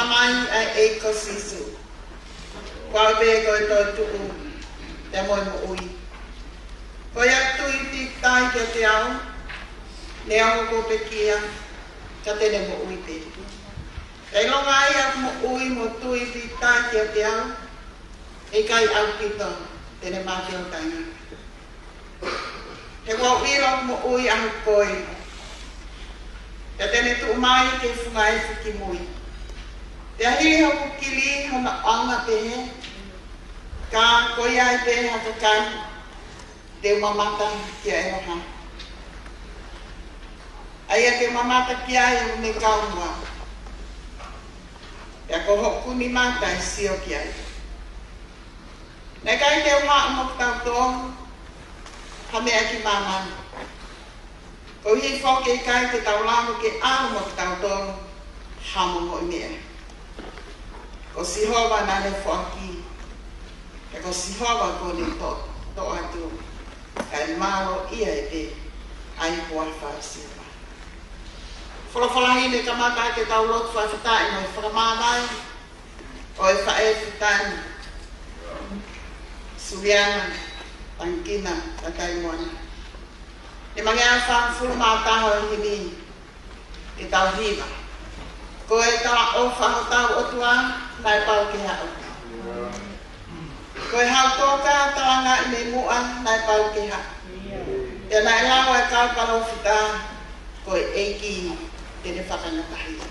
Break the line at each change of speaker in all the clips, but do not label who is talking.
mamai ai e ko sisu. Kwa be ko to tu te mo mo ui. Ko ya tu I ti tai ke te au. Ne au ko pe kia ka te ne mo ui te. Kei longa ai aku mo ui mo tu I ti tai ke te au. E kai au pito te ne maki o tanga. He wau iro mo ui ahu koi. Ka te ne tu mai ke fungai fuki mui. Te ahili hoku kili hona anga pehe. Ka koi ai pehe haka kai. Te mamata kia e roha. Aia te mamata kia e me kaunua. Ia ko hoku ni mata e sio kia e. Nei kai te uha mo tau tōngu. Ha mea ki mamani. Ko hi whoke I kai te taulamo ke anu mo tau tōngu. Hamo mo I mea. Ko sihova nane whoaki. E ko sihova ko ni to atu. Kai maro ia e te ai kua whaisiwa. Whalawhalahi ne kamata ke tau lotu whaifatai no I Fakamavae. O I Faka'Eiki. Suliana, Tangikina, Lataimoana. E mangea whaamfuru mātaho I hini I tau hiva. Ko e tawa o whahotau otua, nai pau ki hau. Ko e hau tōka tawanga I me mua, nai pau ki hau. E nai lawa e kau palo whita, ko e eiki te ne whakangatahia.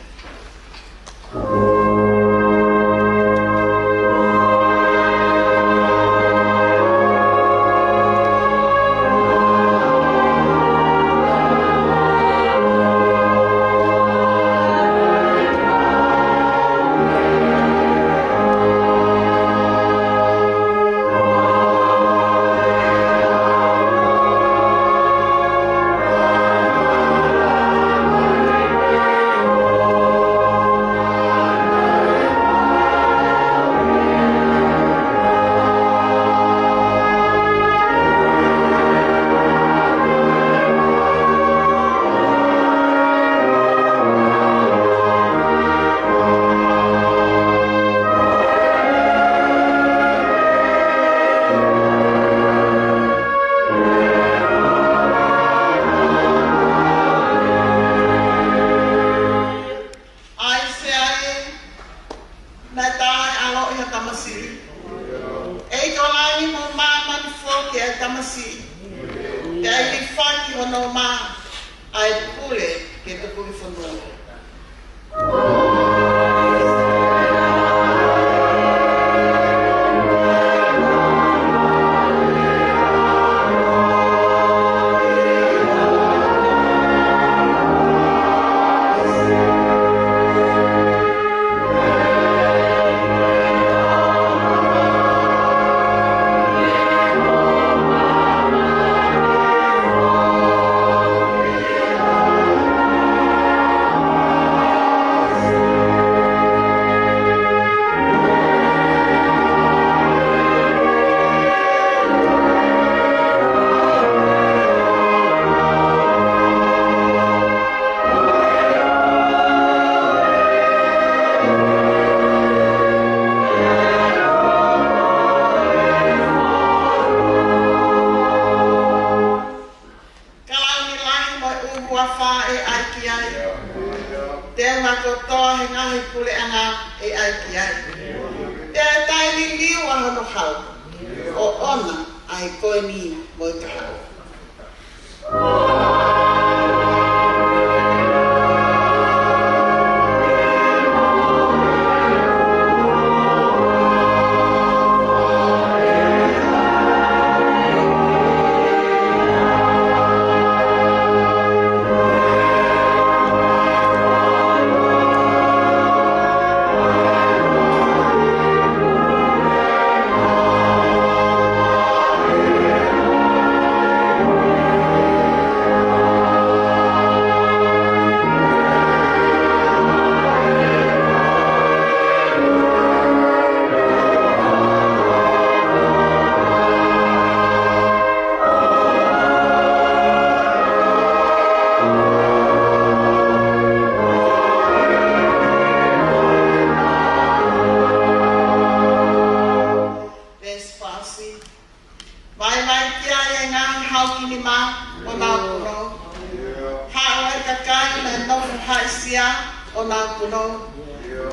o nā puno.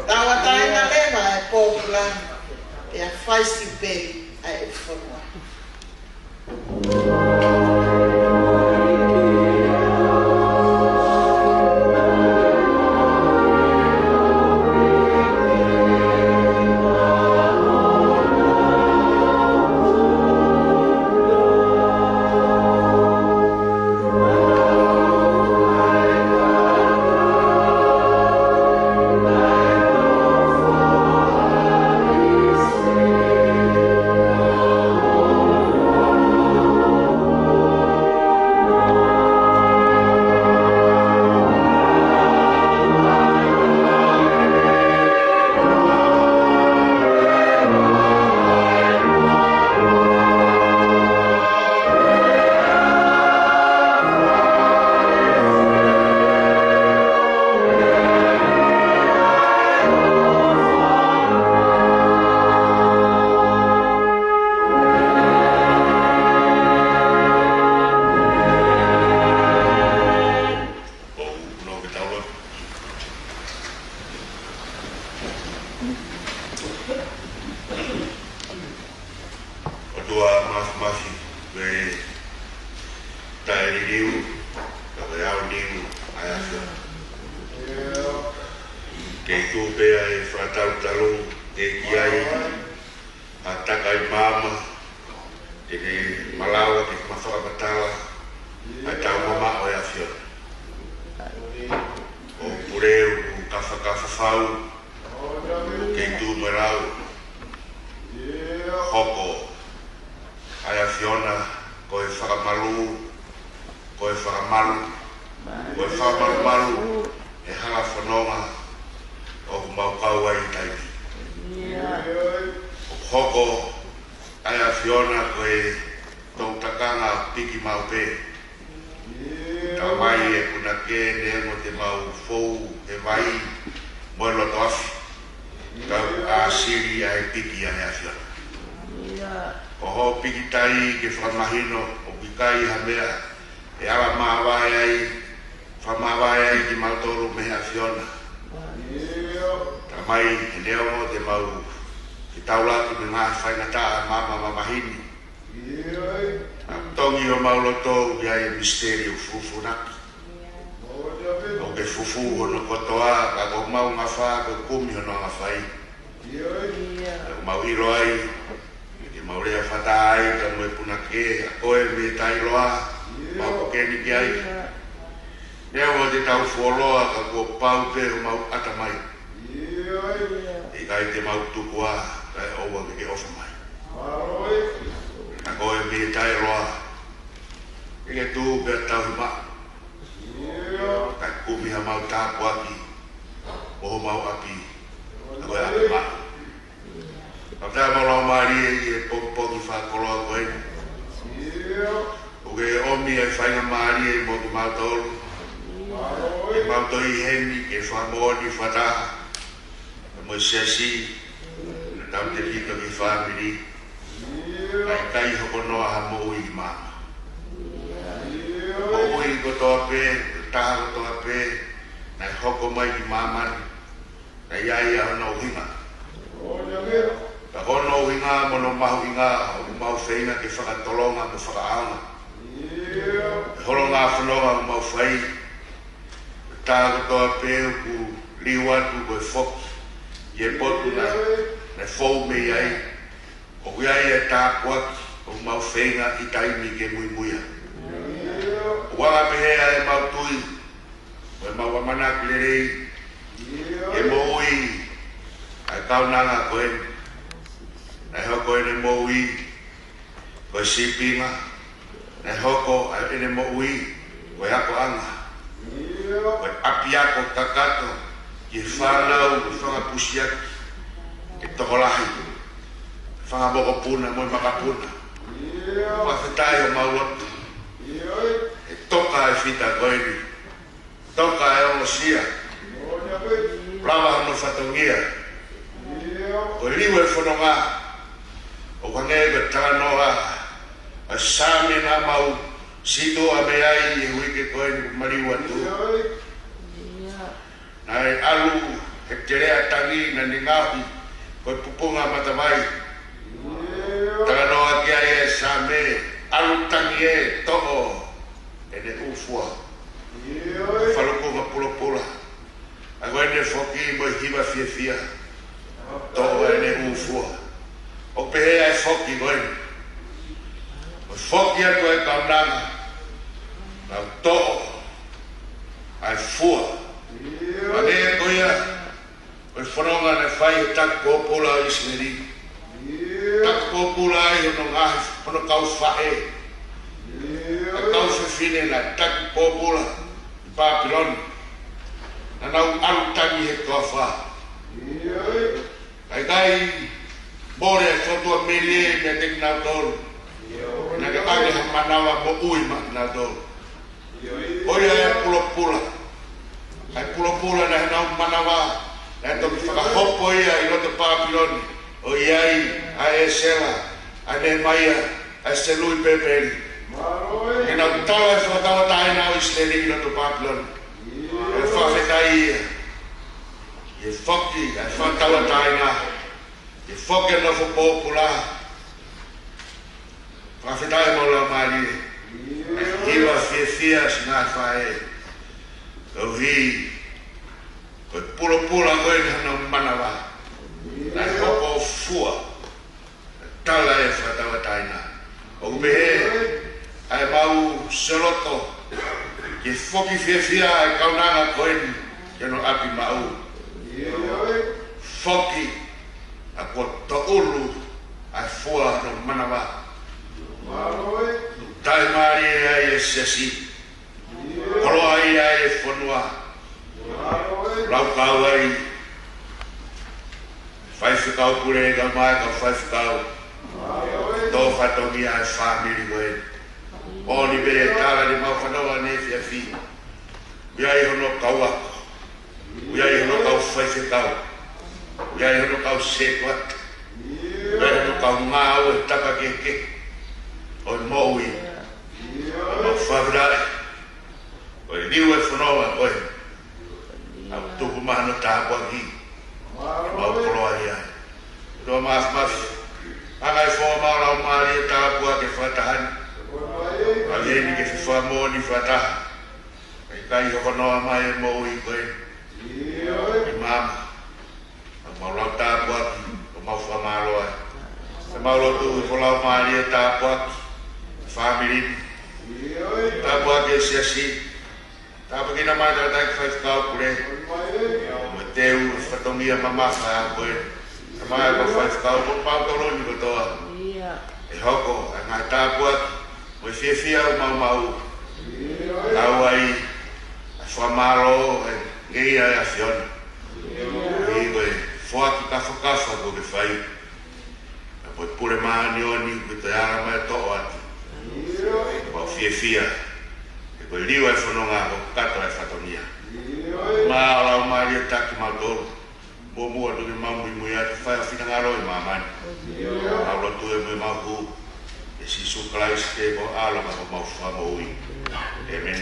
Tawa taina lewa e pōpula e a whaisi peri a e whanua.
Nai alu he terea tangi na ningahi koe pupunga matawai. Taganoa kia e sa me alu tangi e to'o e ne ufua. Whalukunga pula pula. A koe ne whoki mo hiwa fia fia. To'o e ne ufua. O pehea e whoki koe. O whoki atu e kaunanga. Nau to'o. Ai fua. Ane e koea. Koe whanonga ne whai e taku kōpula o Isneri. Taku kōpula ai hono ngahi hono kau whae. A kau whiwhine na taku kōpula i Papiloni. Na nau alu tangi he kua wha. Kai kai bore e whotua melie me te kinau tolu. Na ke ake ha manawa mo ui ma kinau tolu. Oia e pula pula. Ai pula pula na he nau manawa. Na toki whakahopo ia i roto Papiloni. O iai, a e sela, a ne maia, a se lui peperi. E nau tawa e whakatawa taina o Isleri i roto Papiloni. E whawhetai ia. E whoki, e whakatawa taina. E whoki no whapopula. Whawhetai mo la maari. E hiwa fia fia singa whae. O hi. Koe pula pula koe ni hana manawa. Nai hoko fua. Tala e whatawa taina. O kupehe, ai mau seloto. Ke whoki fia fia e kaunanga koe ni. Ke no api mau. Whoki. A kua to'ulu. Ai fua no manawa. Tai maari e ai e sesi. Kolo ai ai e whanua. Lau kau ai. Whai whikau pure e ka mai ka whai whikau. Tō whatongi ai whamiri koe. O ni bere tāra ni mau whanawa ne fia fi. Uiai hono kau ako. Uiai hono kau whai whikau. Uiai hono kau sekwat. Uiai hono kau ngāo e taka keke. O i moui. O mau whawrai. O i liu e whanawa koe. Au tuku mahano tāpua ki. Mau koloa ia. Roa maaf. Angai fōa maurau maari e tāpua ke whatahani. Alieni ke whiwha mōni whataha. Kai kai hokonoa mai e mō i koe. I mama. Maurau tāpua ki. O mau whamaroa. Se maurotu i wholau maari e tāpua ki. Whamiri. Tāpua ke siasi. Tāpua ki na mai tātai ki whaifkau kure. Mo teu whatongia mamawha a koe. Ka mai ka whaifkau mo pautoroni kotoa. E hoko, a ngā tāpua ki. Mo i whiawhia o mau mau. Tau ai, a whamaro, e ngeia e a whiona. I koe, whoaki kawhakawha ko ke whai. A koe pure maani oni, koe te ara mai to'o ati. Mo whiawhia. E koe liwa e whanonga ko kato e whatonia. Mā lau maari e taki mautoro. Mo mua tuki mamui mui atu whai a whitangaro i mamani. Au lotu e mui mauku. E sisu Christ te ko alama ko mau whamoi. Amen.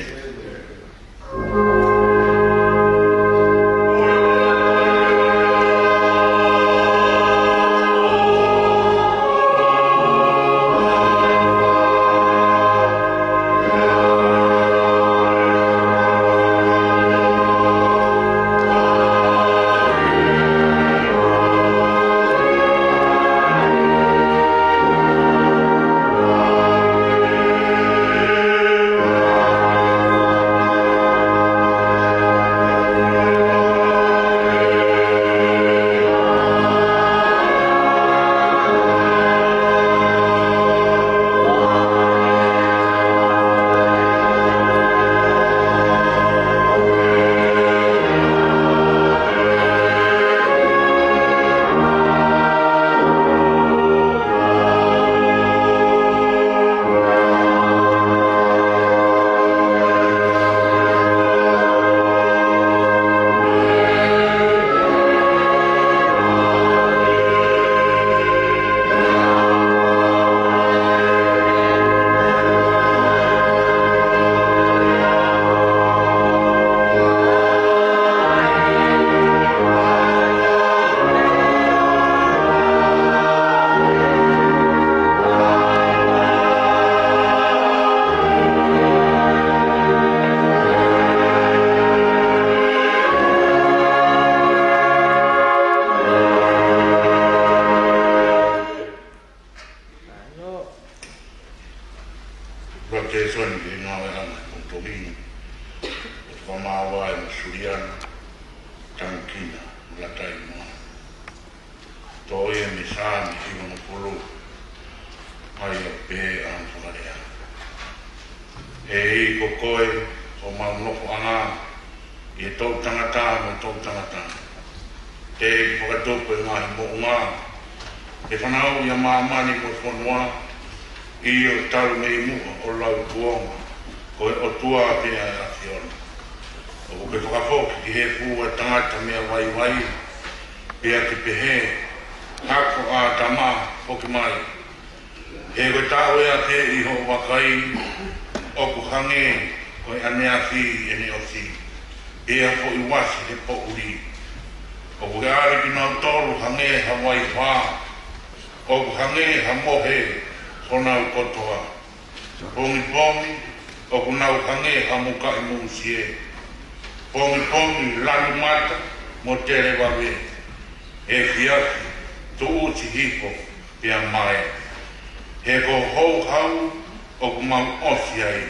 Tangikina, Lataimoana. Toi e me sa mi hiwana pulu. Ai a pe an whakarea. E i ko koe o maunoko anga i e tau tangata mo tau tangata. Te i whakatopo e ngahi mo unga. E whanau i a maamani mo whanua i o taru mei mua o lau tuonga. Ko e o tua pe a fiona. O ke whakafoki ki he fu a tangata mea wai wai. Pe a ki pehe. Hako a tama poki mai. He koe tau ea te i ho wakai o ku hange koe anea fi e ne o si. E a fo i wasi he po uri. O ku ari ki nau tolu hange ha wai wha. O ku hange ha mohe ho nau kotoa. Pongi pongi o ku nau hange ha muka i muusie. Pongi pongi lanu mata mo tere wawe. E fiaki tu uti hipo pia mai. He ko hou hau o ku mau osi ai.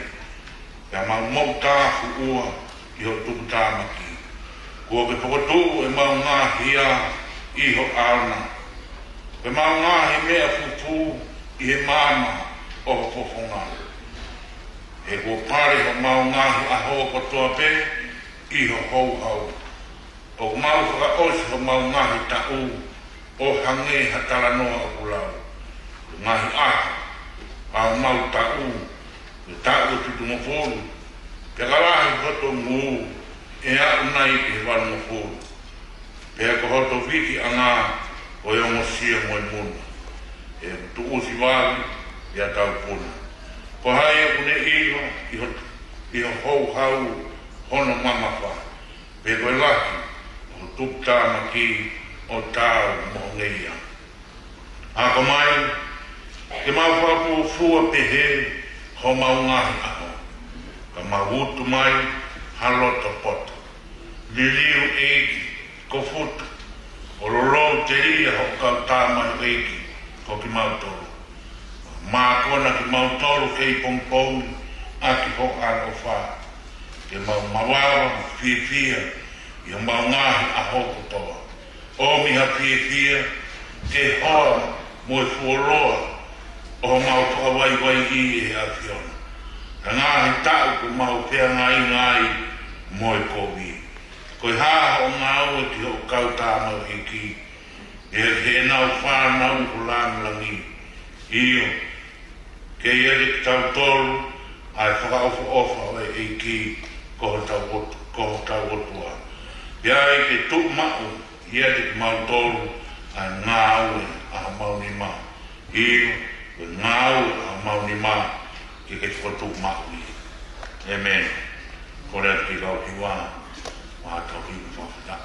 Pia mau mau tāhu ua i ho tuku tāmaki. Kua ke pokotu e mau ngāhia i ho auna. Pe mau ngāhi mea fufu i he māma o ho fofonga. He kua pare ho mau ngāhi a hoa kotoa pe i ho hou hau. O ku mau whaka osi ho mau ngāhi ta'u o hange hatala noa o kulau. Ngahi a mau ta'u, ta'u tutu mofolu. Pe karahi hoto ngu, e a unai i wala mofolu. Pe ko hoto viki anga o yongo sia moe muna. E tu usi wali, i a tau puna. Ko hai e kune i ho hou hau hono mamafa. Pe koe laki, o tupta maki o tau mo ngeia. Ako mai, ke mau whapu fua pehe ho mau ngahi aho. Ka mawutu mai haloto poto. Liliu eiki ko futu. O lolo te ria ho kau tāmai eiki ko ki mau tolu. Mā kona ki mau tolu kei pongpong a ki ho ano wha. Ke mau mawawa fia i o mau ngahi aho kutoa. O miha fia ke hoa mo e fuoloa. O mau toa wai wai i e a fiona. Ka ngāhi tau ko mau pēr ngai mo e kovi. Koe haha o ngā ua ki ho kau tāmau e ki. E he nau whānau ko lānlangi. Io, ke ere ki tau tolu, ai whakaofa ofa e ki ko tau otua. Ia e ke tuk mau, ia te ki mau tolu, ai ngā ua a mau ni ma. Io, ngau a mauni mā ki ke whatu maui. Amen. Kore ki kau hiwa, wā tau hi whawhata.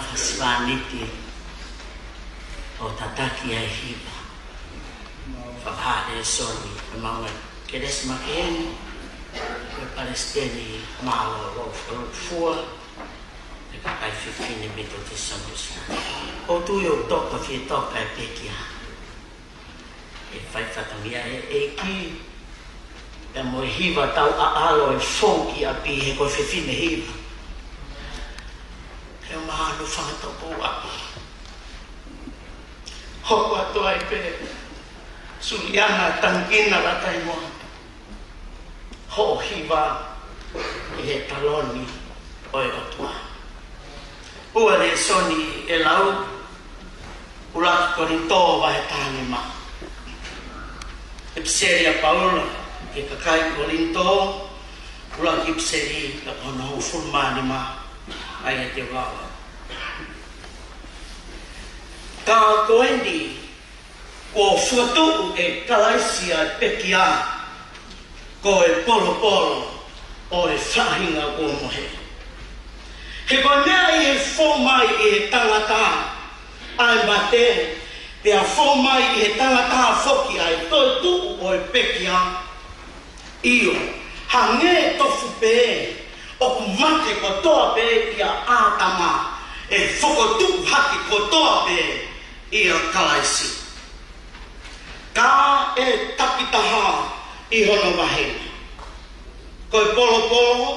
fasvaniti o tataki ai hiva Faka'Eiki soni mga kedes makin Palestini malo fua kai fifini bito te samus o tu yo toka fi toka e pekia e fai fatamia e ki e mo hiva tau a alo e fonki a pi he ko fifine hiva e mahalo whangata pua hoko ato ai pe Suliana Tangikina Lataimoana ho hiva i he taloni oi otua ua re soni e lau ulaki korinto vai tāne ma e piseri a Paula e kakai korinto ulaki piseri la kona ho fulmani ma ai e te wawa ka koendi ko fuatu e kalaisia e pekia ko e polo polo o e whahinga ko mohe. He koe mea i e whomai i he tangata ai mate, pia whomai i he tangata whoki ai toi tuku o e pekia. Io, ha nge tofu pe, o ku mate ko toa pe ia ātama, e whokotuku haki ko toa pe ia kalaisi. Ka e takitaha i hono wahenga. Koe polo polo,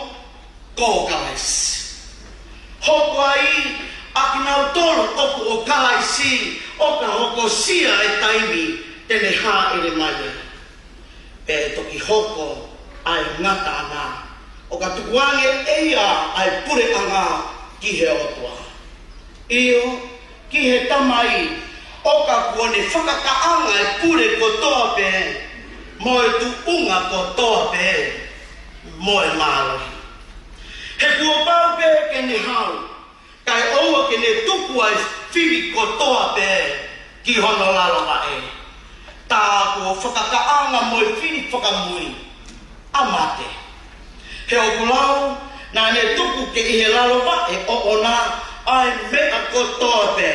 ko kalaisi. Hoko ai, aki nau tolo oku o kalaisi, oka hoko sia e taimi, tene hā ere mai. E toki hoko ai ngata ana, oka tukuange eia ai pure anga ki he otua. Io, ki he tamai, oka kuone whakataanga e pure kotoa pe, moe tu unga kotoa pe, moe mālohi. He kua pau pe ke ne hau, kai oua ke ne tuku ai whiri kotoa pe ki hono laloa e. Tā kua whakataanga moe whiri whakamui, amate. He oku lau, nā ne tuku ke i he laloa e o ona ai mea kotoa pe.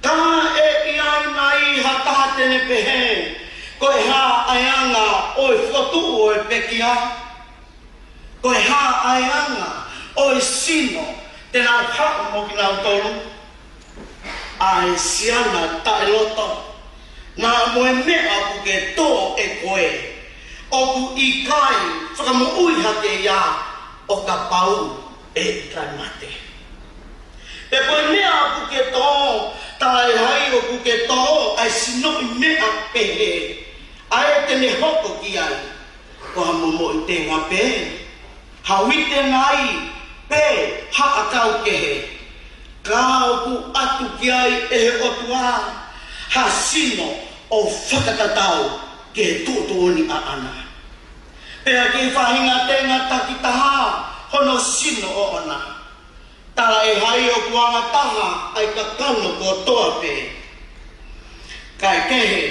Tā e i ai mai hataha tene pehe, koe hā aianga oi whotu o e pekia. Koe hā aianga oi sino tēnā hako mo ki nau tolu. Ai siana tae loto, nā moe mea ku ke tō e koe, oku i kai whakamu ui hake ia o ka pau e kai mate. E koe mea ku ke tō, tae hai o ku ke tō, ai sino i mea pehe, ai tene hoko ki ai, ko hamomo i te ngā pehe. Hawite ngai pe haakau kehe. Kau ku atu ki ai e he otua. Ha sino o whakatatau ke tūtoni a ana. Pea ki whahinga tenga takitaha hono sino o ana. Tala e hai o kuanga taha ai ka kano ko toa pe. Kai kehe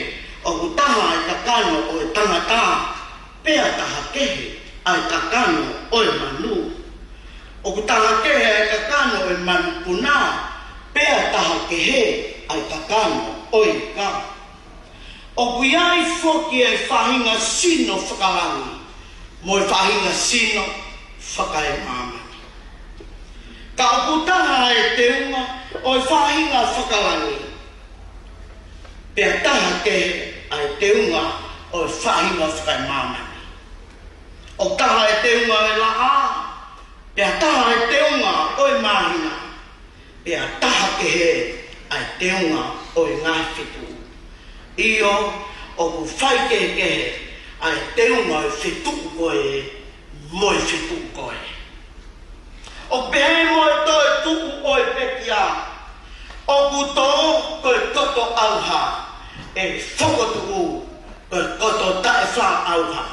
o ku taha ai ka kano o e tangata. Pea taha kehe ai kakano o e manu. O ku taha kehe ai kakano o e manu puna, pea taha kehe ai kakano o e ka. O ku iai whoki e whahinga sino whakalangi, mo e whahinga sino whakaemamani. Ka o ku taha e teunga o e whahinga whakalangi, pea taha kehe ai teunga o e whahinga whakaemamani. O taha e teunga e la a, pea taha e teunga o e mahina, pea taha ke he ai teunga o e ngā whitu. Io, o ku whai ke he ai teunga e whitu koe, mo e whitu koe. O pehe mo e to e tuku o e pekia, o ku tō koe koto auha, e whokotu u, koe koto tae wha auha.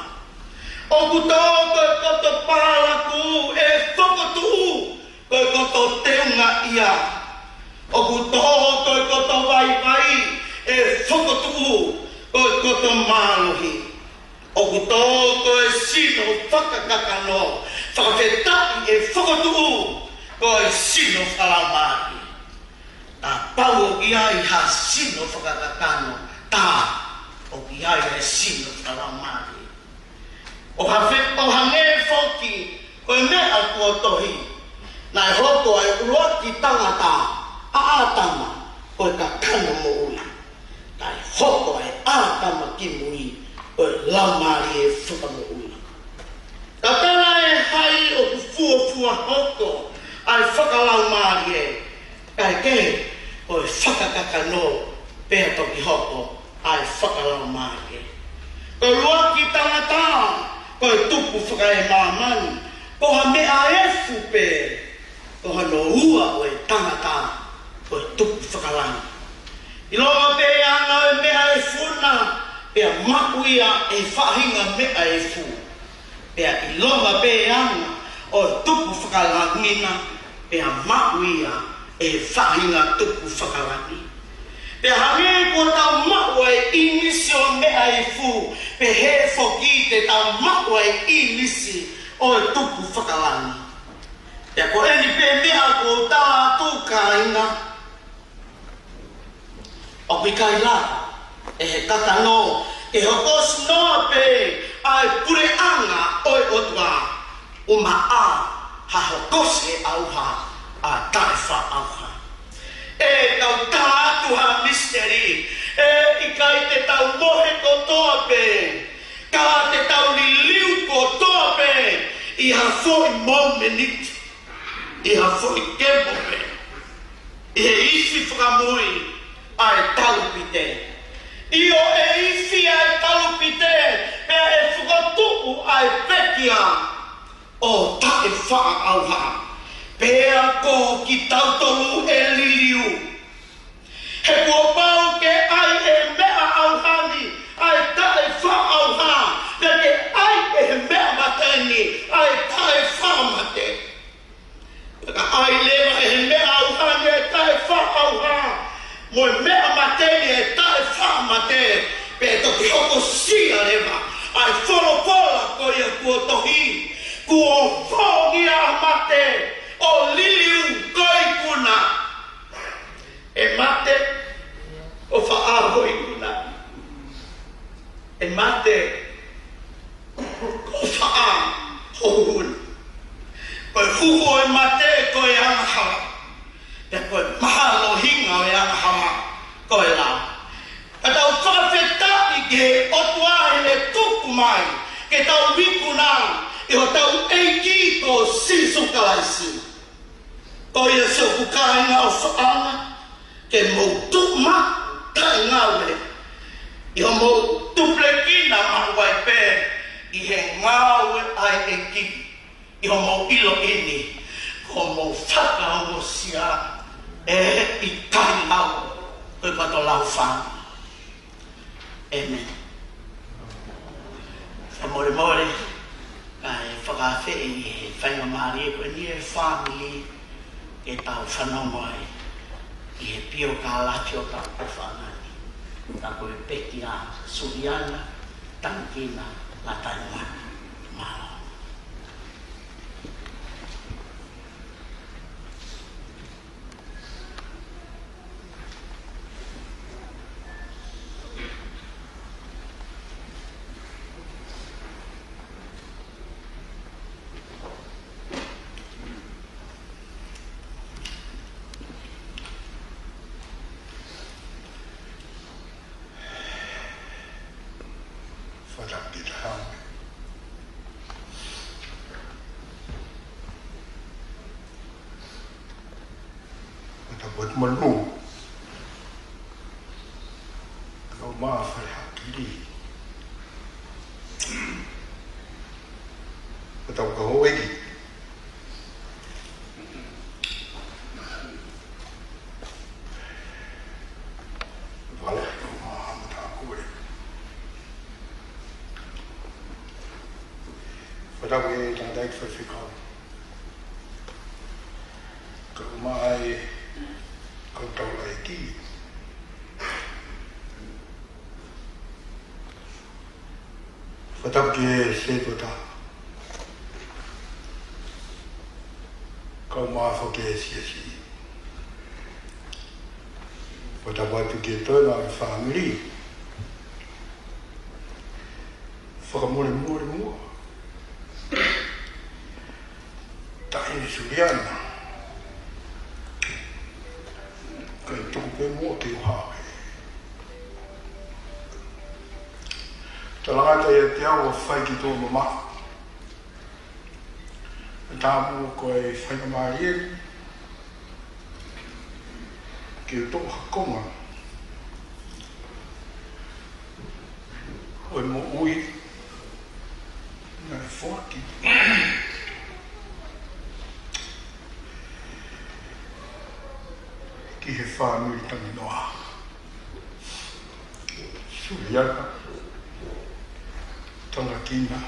O ku tō koe koto pāraku e whokotu koe koto teunga ia. O ku tō koe koto vai vai e whokotu koe koto mālohi. O ku tō koe sino whakakakano, whakawhetaki e whokotu koe sino whalamari. Ta pau o ki ai ha sino whakakakano, ta o ki ai he sino whalamari. O hange whoki, koe mea kua tohi, nai hoko ai uroaki tangata, aatama, koe ka kano mo ui. Nai hoko ai aatama ki mui, koe lamari e whuka mo ui. Ka tana e hai o ku fuafua hoko, ai whakalamari e, kai ke, koe whakakakano, pēa toki hoko, ai whakalamari e. Koe uroaki tangata, koe tupu whakae mamani, koha mea e fupe, koha no ua o e tangata, koe tupu whakalangi. I longa pe ana e mea e funa, pea makuia e whahinga mea e fu. Pea i longa pe ana o tupu whakalangina, pea makuia e whahinga tupu whakalangi. Pe hange ko tau maua e inisi o mea e fu, pe he foki te tau maua e inisi o e tupu whakalangi. Pe ko eni pe mea ko tau atu kainga, o pikai la, e he katano, e hokos noa pe ai pure anga o e otua, uma a ha hokose auha, a taifa auha. E tau tātu ha misteri, e i kai te tau mohe kotoa pe, ka te tau liliu kotoa pe, i ha foi momenit, i ha foi kempo pe, i he isi whakamui ai talupite. Io e isi ai talupite, pea e whakatupu ai pekia, o tae wha auha. Pea ko ki tautolu e liliu. He kua pau ke ai e mea auhani, ai tae wha auha, pe ke ai e mea mateni, ai tae wha mate. Peka ai lewa e mea auhani e tae wha auha, mo e mea mateni e tae wha mate, pe toki hoko sia lewa, ai wholopola ko ia kua tohi, kua whongia mate, o liliu koi kuna e mate o whaaho i kuna e mate o whaaho kuna koe huho e mate koe angahawa e koe mahalo hinga o e angahawa koe la ka tau whakawhetaki ke otuahe e tuku mai ke tau wikuna e o tau eiki ko sisu kalaisi. Ko ia se o kukai ngā o whaanga, ke mou tukma tai ngāwe. I ho mou tuplekina mawai pē, i he ngāwe ai e ki. I ho mou ilo ini, ko mou whakaongo sia, e i kai ngāwe, koe pato lau whaanga. Amen. Whamore more, kai whakawhi i whainga maari e koe ni e family, e tau whanongo ai, i he pio ka lati o tau o whanani. Tā koe peki a Suliana, Tangikina, Lataimoana, Malanga.
buat melu kau maaf hakili atau kau lagi wala kau maaf tak boleh pada we tak ada fikir kau mai kau tahu lagi Faka'Eiki se kota kau ma Faka'Eiki. Pada waktu kita nak family, Fakamavae mua, tak ini Suliana, kau tu kau mua Ouau. Talangata ia te au whai ki tō mama. Tāmu koe Fakamavae ki tō hakonga. Oi mo ui ngai whaki. Ki he whānui tangi noa. Suliana. Tangikina,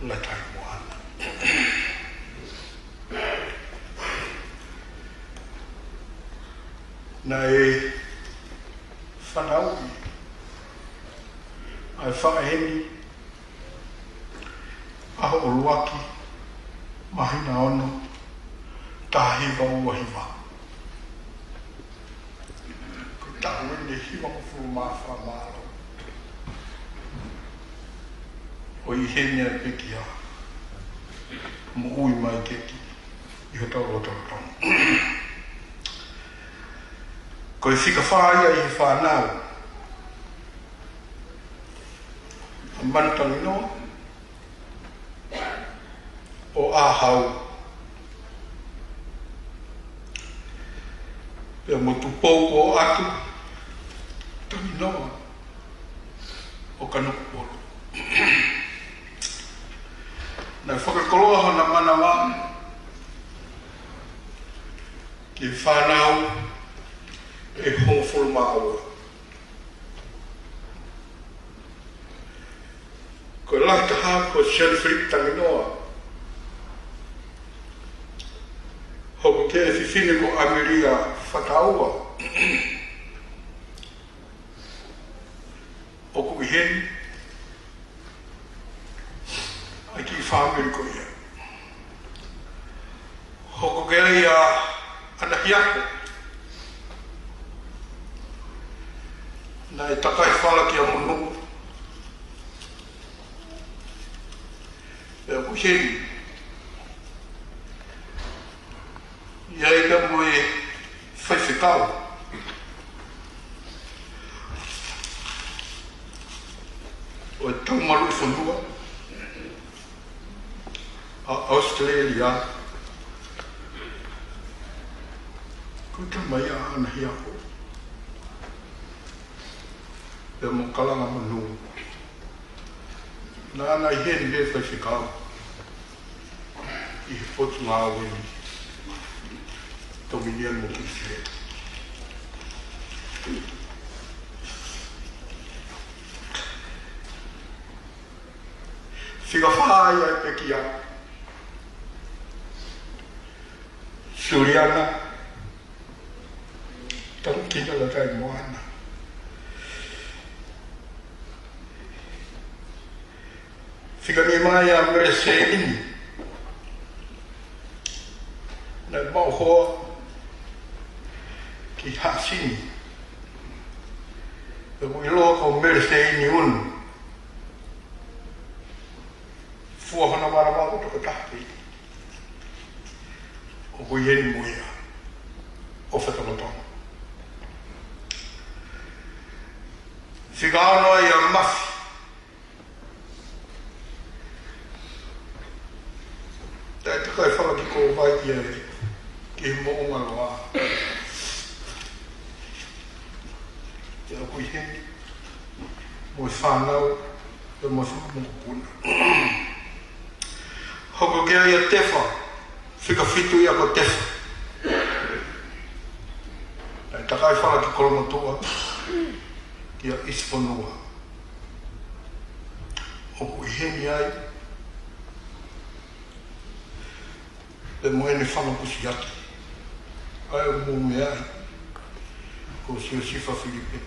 Lataimoana. Nei whanau ai Faka'Eiki, aho o luaki, mahina ono, tahiwa ua hiwa. Ko tahu ene hiwa ko furu mawha malo. O I hene a pekia, mo ui mai keki, I ho tau roto. Ko I whika whaia I he whanau. A manutangi noa, o āhau. Pea mo tupou o atu, tangi noa, o kanuku polo. Nai whakakoloa hana mana wā, ki whanau e hōwhuru māua. Ko lai taha ko Shelfrip tangi noa. Hoko ke e whiwhine ko Ameria whakaua. Oku I heni. Ai ki whāmeri ko ia. Hoko kea ia anahiako. Nai takai whala ki a monu. Ea kuheri. Ia e ka moe whaiwhekau. O e taumaru whanua. Australia, ko te mai a anahiako. Pea mo kalanga manu. Nā ana I heri re whaiwhekau. I he potu ngā weni. Tominian mo ki whire. Whika whaia e pekia. Suliana, Tangikina Lataimoana. Whika ni mai a mere se ini. Nai mau hoa ki hasini. E ko iloa ko mere se ini unu. Fua hana mara mau toko tahti. O ko ieni moia, o whakalotonga. Whika anoa I a mafi. Tai takai whalaki ko vai ia e, ki he moonga loa. Ia ko I heni, mo I whanau, e mo I whakamukupuna. Hoko kea ia tefa. Whika whitu ia ko tefa. Nai takai whala ki kolomatua, ki a isponua. Oku I heni ai, le moene whamakusi ati. Ai o mume ai, ko sio sifa Filipe.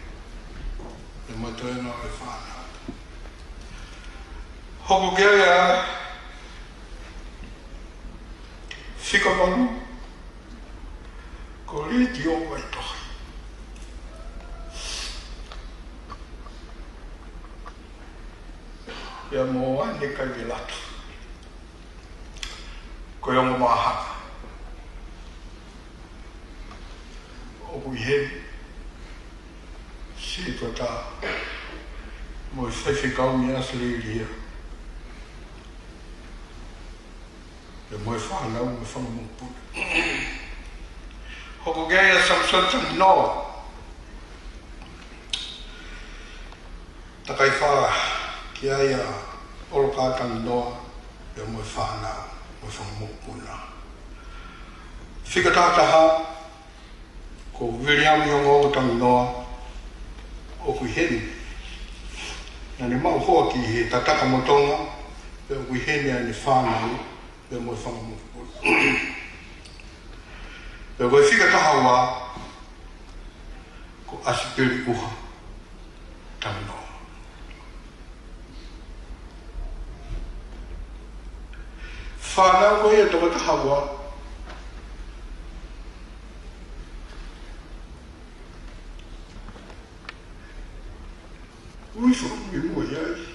Le matoena o e whana. Hoko kea ia, Fika malu. Ko li ti o mai tohi. Ia mo ane kai vilata. Ko ia mo maha. O kui he. Si tuata. Mo i whaiwhikau mi asli lia. Ia mo i whanau me whangamupuna. Hoko gea samsam no. Takai wha ki aia oloka tangi noa ia mo i whanau me whangamupuna. Whika tātaha ko viriami o ngō tangi noa o kui heni. Nani mau hoa ki he tataka motonga pe o kui heni ani whanau ia mo i whangamupuna. Pe koe whika taha wā, ko asipiri uha tangi noa. Whanau koe ia tawa taha wā, ui whanui mua iai.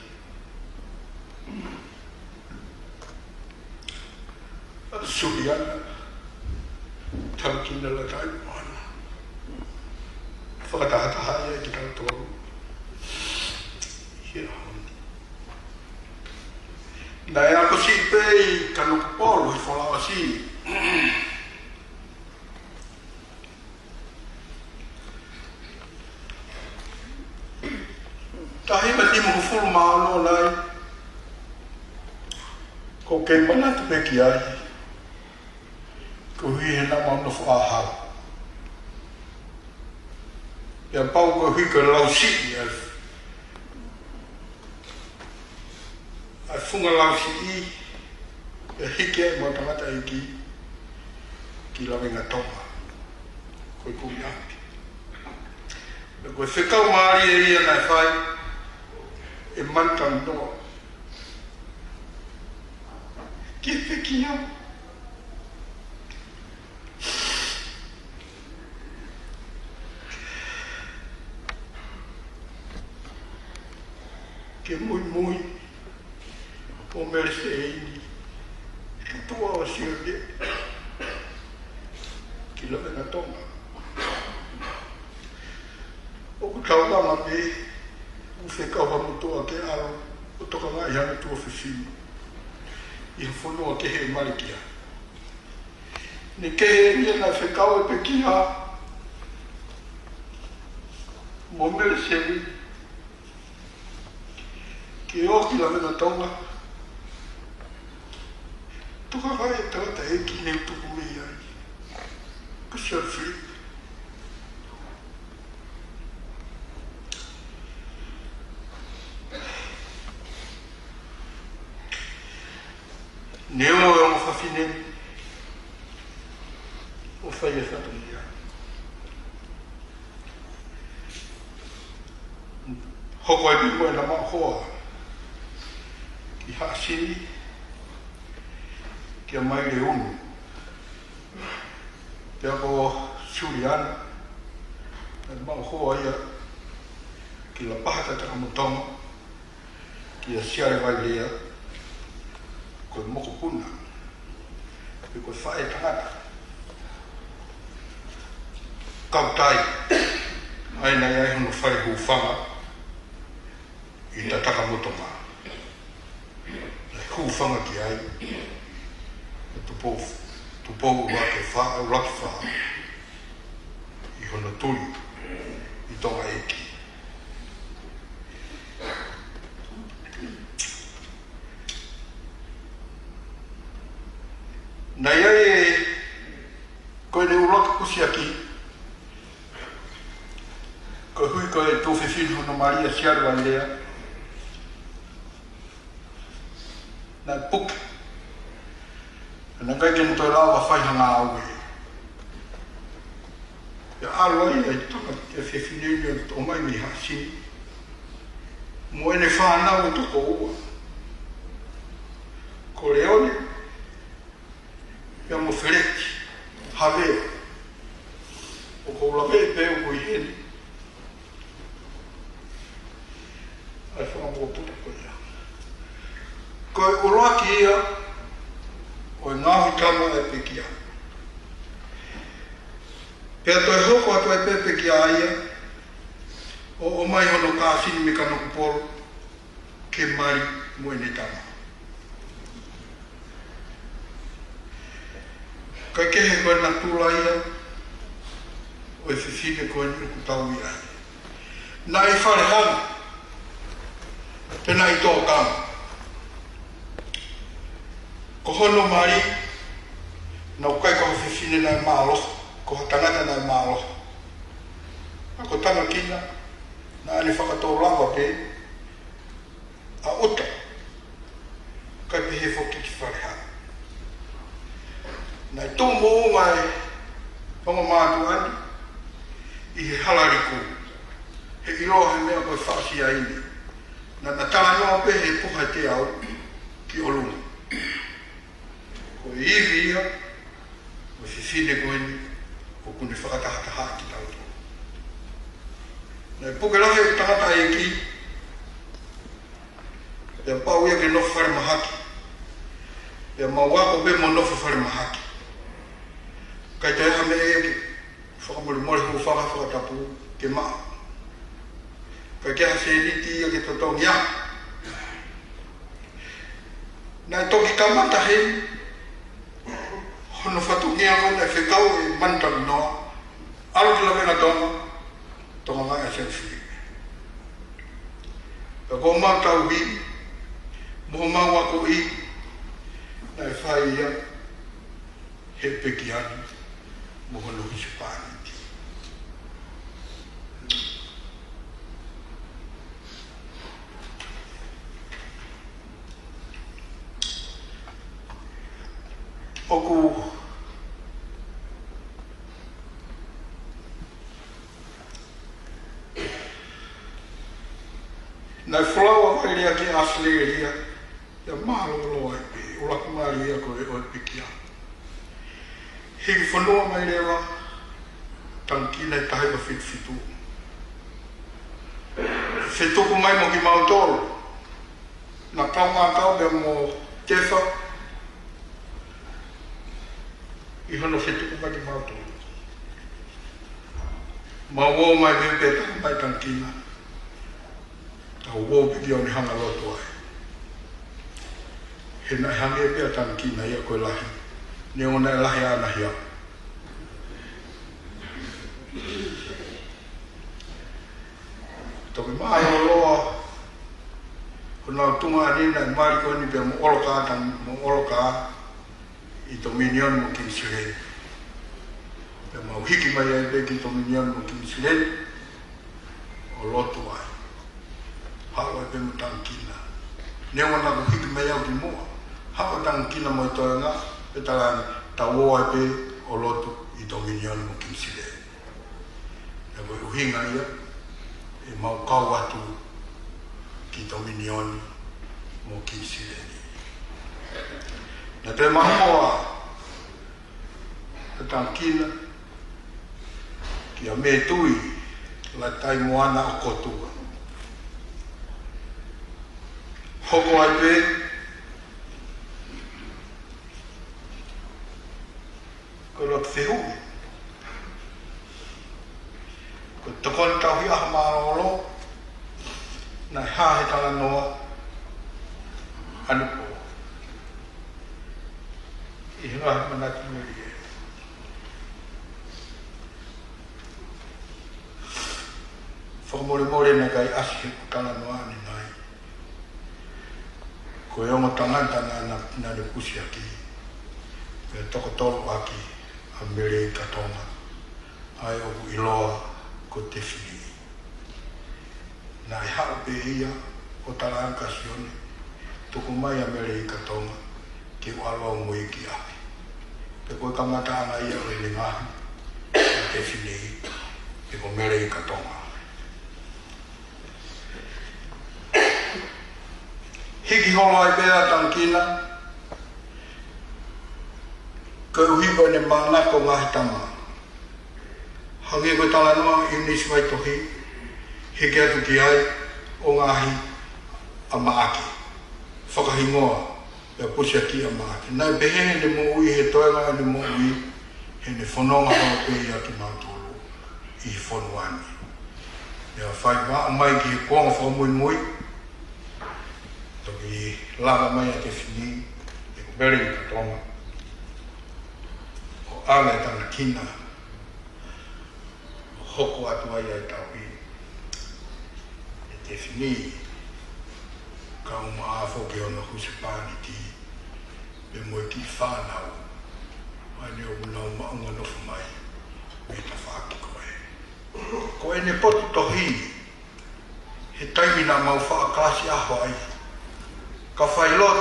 Suliana. Tangikina Lataimoana. Faka'Eiki ia ki tau tōru. Hia honi. Nā e ako si pei kanuku polo i whalawa si. Tahi ma timu ku fulu maano nai. Ko kei mana te peki ai. Ko hui he na mauna whaahau. Ia pau ko hui ko lau si ai. Ai funga lau si i. Ia hike ai mo tangata iki. Ki la venga tonga. Ko i kumi api. Ia ko e whekau maari e ia nai whai. E mantang noa. Ki e whiki au. Ke mui mui o merse eini ki tua o sione ki la venga tonga o ku taulanga me u whekau hamutoa ke aro o toka ngai hana tua whiwhinu i whanua ke he marikia ni ke he nia na whekau e pekia mo merse eini ki oki la mena tonga. Tuka kai e tangata eki neu tuku mei ai. Kusia flip. Neu mo e mo whawhine. O whai e whatungia. Hoko e bimo e na maa hoa. Ki haasini, ki a mai le unu. Te ako Suliana, na mau hoa ia, ki la pahata taka motonga, ki a siare vai lea, koe moko puna, e koe whae tangata. Kautai, aina iai hono whae hūwhanga, i ta taka motonga. Hūwhanga ki ai, tupou wake wha, raki wha, i hono tui, i tonga eki. Nei ai, koe ne uraka kusi aki, koe hui koe tūwhiwhinu hono Maria siaru ai lea, na puk. Nā kai kenu toi lawa whaihanga aue. Ia alo ai ai toka te whewhineu o mai mi hasini. Mo ene whanau e toko ua. Ko leone. Ia mo fereti, hawea. O ko ula pe o i heni. Ai whakamoputa ko ia. Ko uroaki ia, o e ngahi kama e pekia. Pea toi hoko atu e pepekia ia, o mai hono kāsini me ka noku polo, ke mari mo e ne tama. Kai kehe koe na tūla ia, o e whiwhine koe ni uku tau ia. Nā i whare hana, pena i tō kama. Ko hono mari, na ukai ko whiwhine nai māloha, ko tangata nai māloha. Ko Tangikina, na ane whakatau lawa pe, a uta, kai pehe whoki ki whare hana. Nai tō mō ngai whanga mātu ani, i he halariku, he iroha he mea koe whaasia ini. Na tala noa pe he puha te au ki olunga. Ko e iwi ia, o whiwhine koe ni, o kune whakatahataha ki tau tō. Nai puke lahe o tangata e ki, pia pau ia ke nofu whare mahaki, pia mauako pe mo nofu whare mahaki. Kai te eha me e ke whakamori mori hu whakatapu ke maa. Kai ke ha se niti ia ke totong ia. Nai toki kamata he, hono whatungi a mana e whekau e mantang noa, alu ki lawena tonga mai a sensi. Ka ko mau tau hi, moho mau ako i, nai whai ia, he peki ani, moho lohi se pāni ti. Oku nai whalawa mai rea ki asle rea, ia mahalo loa e pe, o laku maari ia koe o e pikia. Hiki whanua mai rea, Tangikina i tahe wa whitu. Whituku mai mo ki mautoro, na pau mātau bea mo tefa, i hono whituku mai ki mautoro. Ma uo mai pepe taku mai Tangikina. Tau uo piki o ni hanga loto ai. He nai hangi e pia Tangikina ia koe lahi. Ne o nai lahi ana hia. Toki mai o loa. Kuna tunga anina i mari koe ni pia mo oloka i to minion mo ki Sirene. Pia mau hiki mai ai pe ki to minion mo ki Sirene. O loto ai. Hawa e pemu Tangikina. Nea wana ko hiki mai au ki mua. Hawa Tangikina mo i toanga, e talani, ta woa e pe o lotu i to minion mo ki Sirene. E koe uhinga ia, e mau kau atu ki to minion mo ki Sirene. Na te mahoa, e Tangikina, ki a me tui, Lataimoana o kotua. Hoko ai pe, ko lot whihui. Ko tokon tau hi aha marolo, nai hahe tala noa, anu po. I hinga manati muri e. Whakamore na kai ashi tala noa ni nai. Ko e ongo tanganta na kusi aki, e toko tolu aki, a mere katonga, ai oku iloa ko te whini. Na e hao pe ia o talanka sione, toko mai a mere katonga, ke waloa mui ki api. Pe koe kamata ana ia o ele ngahi, o te whini, e ko mere katonga. Hiki holo ai pēra Tangikina, Ka uhi ko ne mana ko ngahi tama. Hangi ko tala noa inis mai tohi. Heke atu ki ai o ngahi a maaki. Whakahingoa. Ia pusia ki a maaki. Nai pehe ne mo ui he toenga ne mo ui. He ne whanonga hao pe ia ki mātolo. I whanuani. Ia whai wā mai ki he kuanga whamui mui. Toki lava mai a te whini. E kuberi i katonga. O ale Tangikina. Hoko atu ai ai tau i. E te whini. Ka uma a whoki ona husipani ki. E moe ki whanau. Ai ne o unau maunga nofu mai. Me ta whaki koe. Ko e ne potu tohi. He taimina mau whaakasi aho ai. Ka whailot,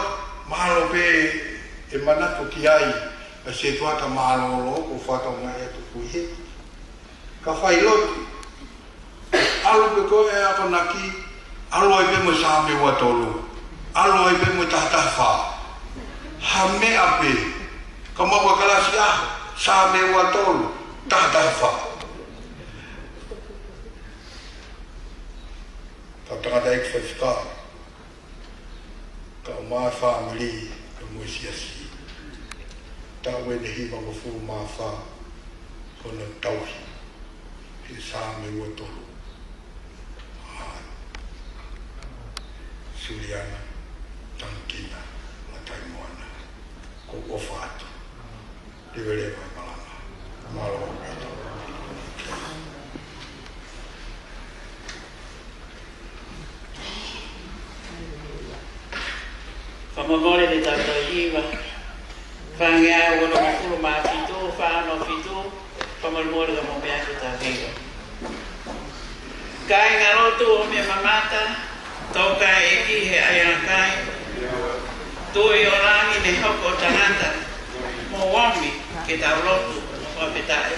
mahalo pe e manatu ki ai. A se tuata mahalo lo, ko whatau ngai atu kuihe. Ka whailot, alu pe koe e ako naki, alo ai pe mo sa me watolu. Alo ai pe mo tahta wha. Ha mea pe, ka maua kalasi aho, sa me watolu, tahta wha. Ka tangata ek whaiska. Ka o maa whaamiri ka moesiasi. Ta ue ne hiwa ko fu maa wha kona tauhi. He sā me ua tolu. Suliana, Tangikina, Lataimoana. Ko ofa atu. Lewe Malanga. Malo o meto.
Famamore de tata iwa, whangea wana mafuru maa fitu, whaano fitu, famalmore da momea ki ta hiwa. Kai ngā rotu o me mamata, tauka eki he aianakai, tui o rangi ne hoko tangata, mo wami ki ta rotu o petai.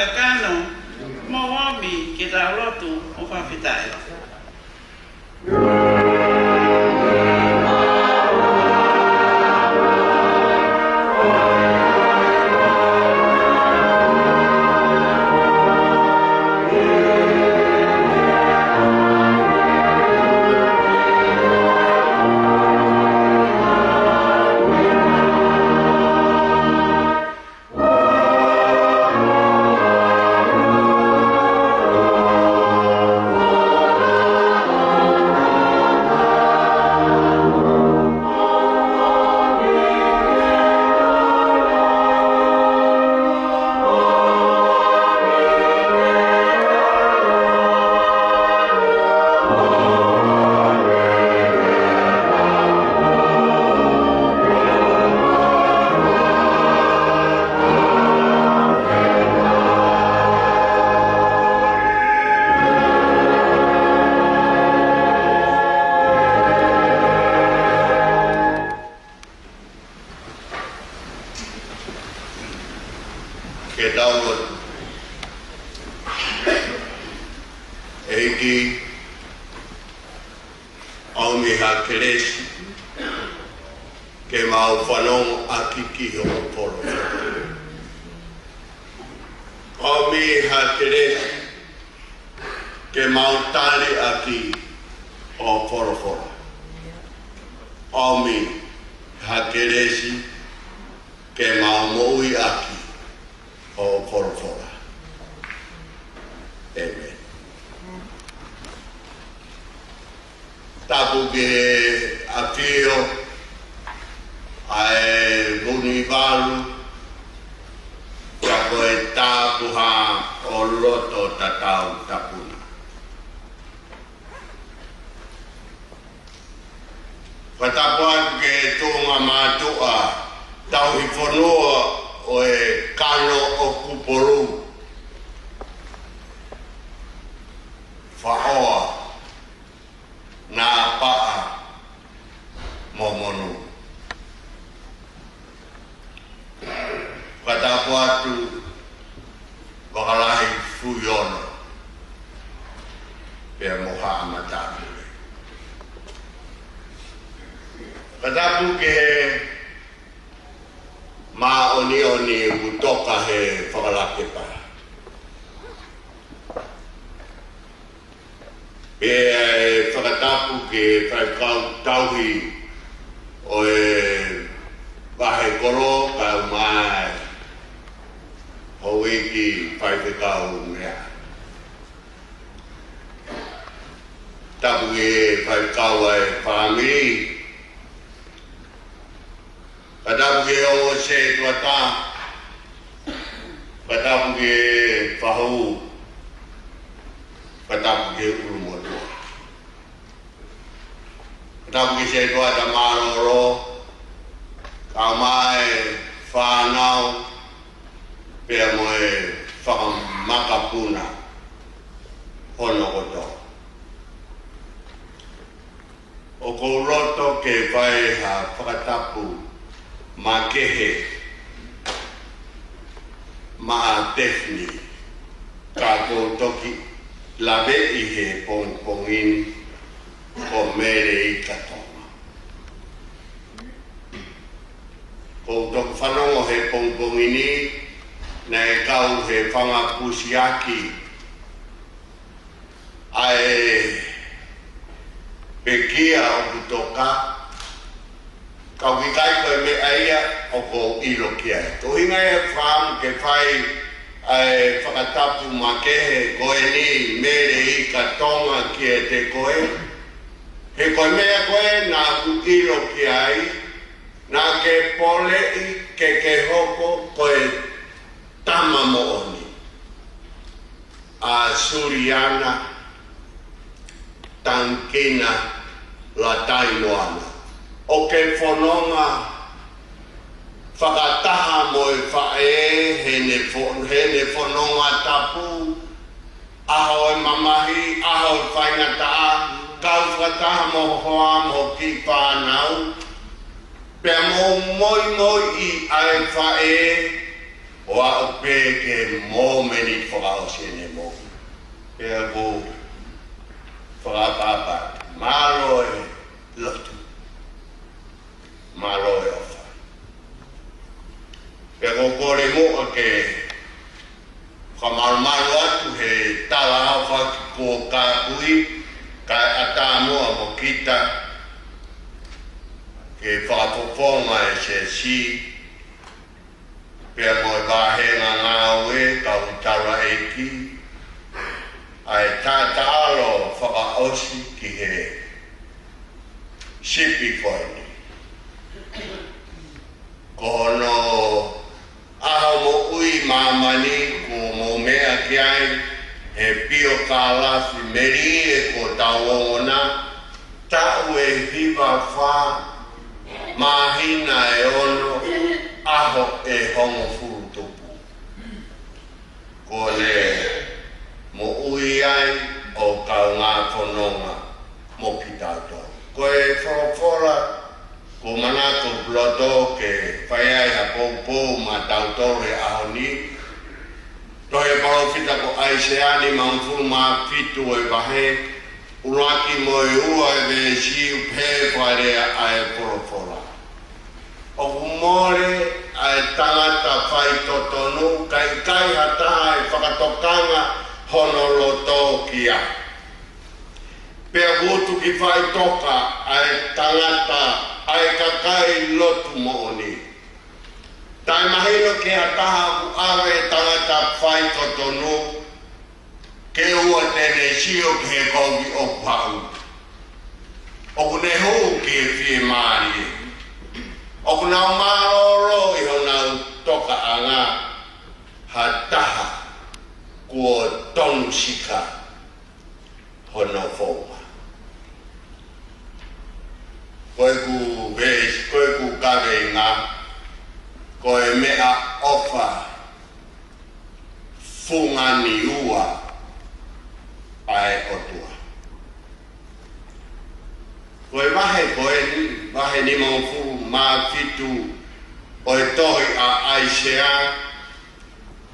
whakakano, mo wami ki tau lotu o whawhitai.
Suliana, Tangikina, Lataimoana. O ke whanonga whakataha mo e whae hene whanonga tapu, aho e mamahi, aho e whaingataa, kau whakataha mo hoa mo ki whanau, pia mo moi i ai whae o a o pe ke mo meni whakao sene mo. Pea ko whakapapa, malo e lotu, malo e ofa. Pea ko kore mo ke whamarumaru atu he tala hawha ki ko kāpui, kai ata moa mo kita, ke whakapoponga e se si, pea mo e wahenga ngā ue, ka utara eki, ai tāta alo whakaosi ki he sipi koini. Ko no aho mo ui mamani, ko mo mea ki ai, he pio kālafi meri e ko tauona, tau e hiva wha, mahina e ono, aho e hongo furu tupu. Ko le mo ui ai o kau ngā whanonga mo ki tātou. Ko e whorofora, ko manako bloto ke whai ai ha pou ma tātou he aho ni, toi e parofita ko aiseani maunfuru ma fitu e wahe, uraki mo e ua e ve siu pe wharea ai porofora. O kumore ai tangata whai totonu, kai hata e whakatokanga honoloto kia. Pea wutu ki whai toka ai tangata ai kakai lotu mooni. Tai mahino ke ataha ku awe tangata whai totonu, ke ua tene sio ke kogi o pau. O kune huu ki e whie maari. O kuna maroro i honau toka anga hataha kua tonu sika hono whaua. Koe ku kawe ngā, koe mea ofa fungani ua ai otua. Koe wahe ni maufu ma fitu o e tohi a aisea,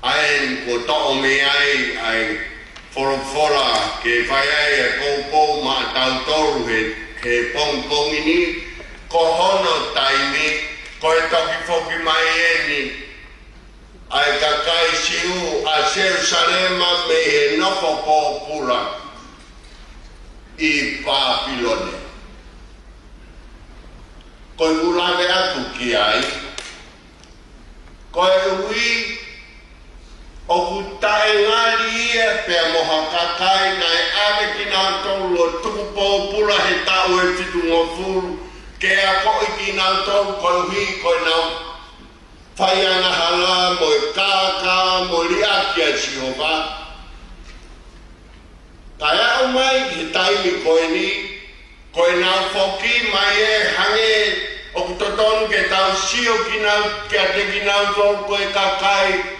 aen ko to'o me ai forofora ke whai ai e kou ma tautoru he pongpongini, ko hono taimi, ko e toki foki mai eni, ai kakai siu a Jerusalema me he nofo pōpura i Papilone. Koe ulawe atu ki ai, koe ui o kutae ngari ia pea moha kakai nai ave ki nā tolu o tuku pōpura he tau e fitu ngofuru, ke a koi ki nā tolu koe hui koe nā whai ana hala mo e kāka mo li aki a Jehova. Tai au mai he taimi koe ni, koe nā whoki mai e hange o kutotonu ke tau sio ki nā ke a te ki nā tolu koe kakai,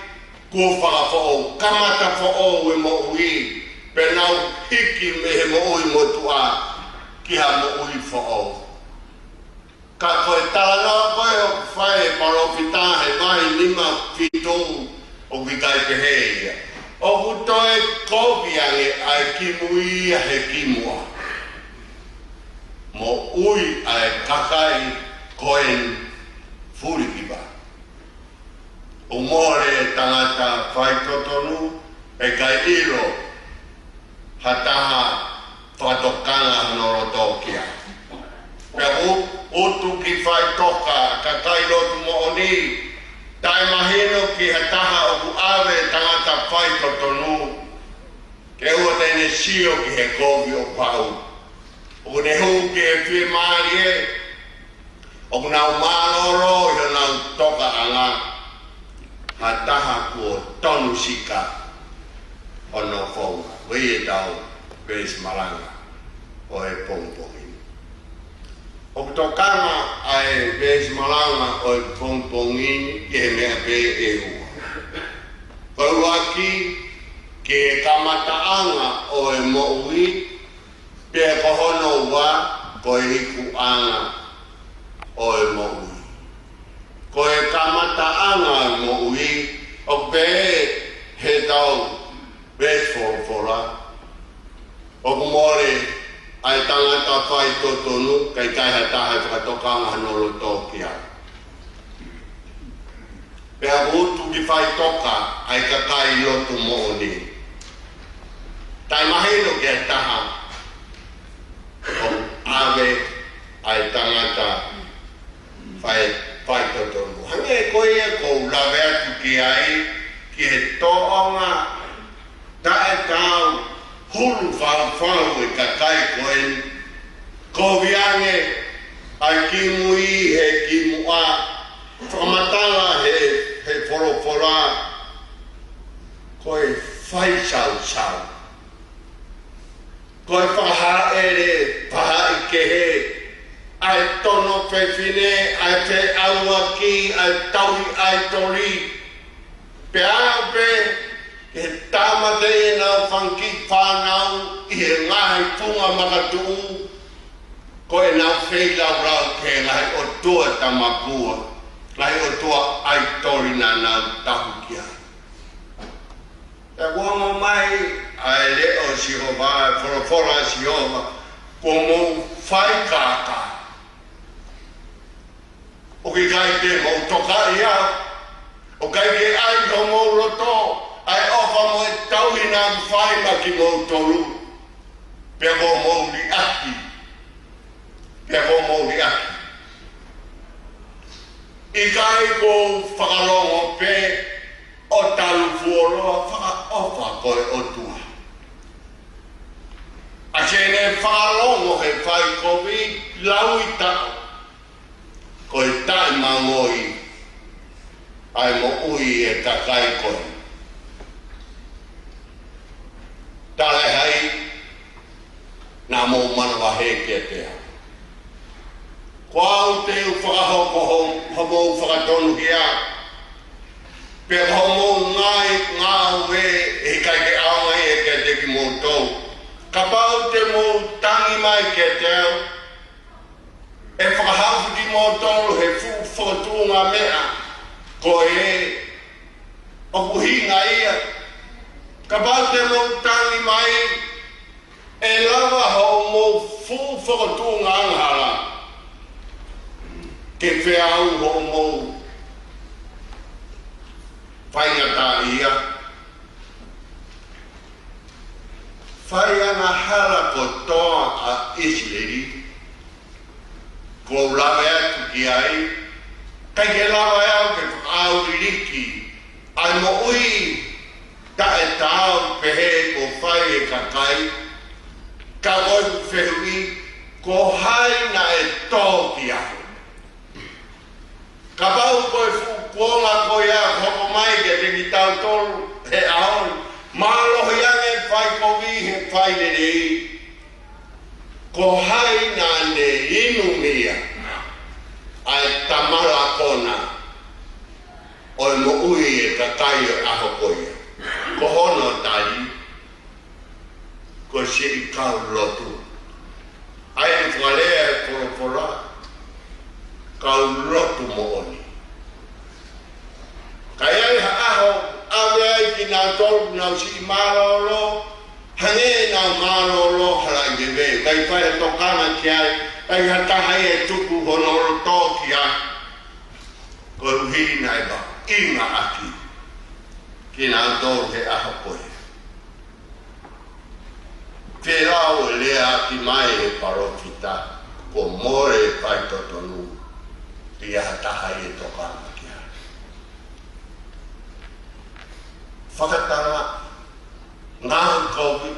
kua whakawhao, kamata whao e mo ui, pe nau hiki me he mo ui mo tua, ki ha mo ui whao. Ka koe tāna koe o whae paropita he mai lima fitu o kikai te heia. O kutoe koviange ai kimui he kimua. Mo ui ai kakai koen furikiba. O more tangata whai totonu e kai iro hataha whatokanga hanorotokia. Pea utu ki whai toka ka kai lotu mooni, tai mahino ki hataha o ku awe tangata whai totonu, ke ua tene sio ki he kovi o pau. O kune hu ki he whie maari e, o kunau maroro i honau toka anga, hataha kua tonu sika ono whaunga. Wei e tau Grace Malanga o e pongpongi. O kutokanga ai Grace Malanga o e pongpongi ki he mea pe e ua. Koe waki ki e kamataanga o e moui, pe e kohono wa ko e hiku anga o e moui. Ko e kamataanga mo ui, ki whai toka ai ka kai lotu mo ni. Tai mahino ki ai taha o ave ai tangata whai totonu. Hange koe e kou lawe atu ki ai ki he toonga tae tau hulu whau e ka kai koe ko viange ai ki mui he ki mua whamatala he whorofora koe whai sau koe whaha ere paha i ke he ai tono pewhine ai te aua ki ai taui ai tori pe ape he tamate e nau whanki whanau i he ngahi punga makatuu koe nau whei lau rau ke lai o tua tamakua lai o tua ai tori na nau tahu ki ai. E wama mai ai leo si hova e whorofora si hova ko mou whai kaka. O ki kai te mou toka i au. O kai ke ai o mou roto ai ofa mo e tauhi nā whai ma ki mou toru. Pea ko mou li aki. Pea ko mou li aki. I kai ko whakalongo pe o talu fuoroa whakaofa koe o tua. A kene whakalongo he whai kovi lau i tako. Koe tai mangoi ai mo ui e kakai koe. Tale hai nā mō manawa he ke tea. Ko au te u whakahoko homo whakatonu hia. Pe homo ngā ue e kai ke aonga e ke te ki mō tau. Ka pau te mō tangi mai ke teo. E whakahaufu ki mō tau he whakatunga mea. Ko e okuhinga ia. Ka pau te mō tangi mai e lawa hau mō whakatunga anghara. Ke whiau ho mō whaingata ia. Whai ana hara ko toa a Israeli. Ko lawe atu ki ai. Kai ke lawe au ke whakau ririki. Ai mo ui tae tau pehe ko whai e kakai. Ka oi whehui ko hai na e tō ki aho. Ka pau koe fukuonga koe a hoko mai ke te ki tau tolu he aoi. Mālohi ange whai kovi he whai nerei. Ko hai nā ne inu mea ai tamara kona oi mo ui e kakai o aho koe. Ko hono tai ko se i kau lotu. Ai e whalea e poropora kau lotu mo oni. Kai ai ha aho ame ai ki nā tolu nau si marolo hange nā marolo harai gewe. Kai whae tokana ki ai kai hatahai e tuku honoro tō ki ai. Ko uhi nai ba inga aki ki nā tolu he aho koe. Wherao e lea aki mai e parokita ko more e pai totonu i hatahai e tokana ki ai. Whakatanga ngā kovi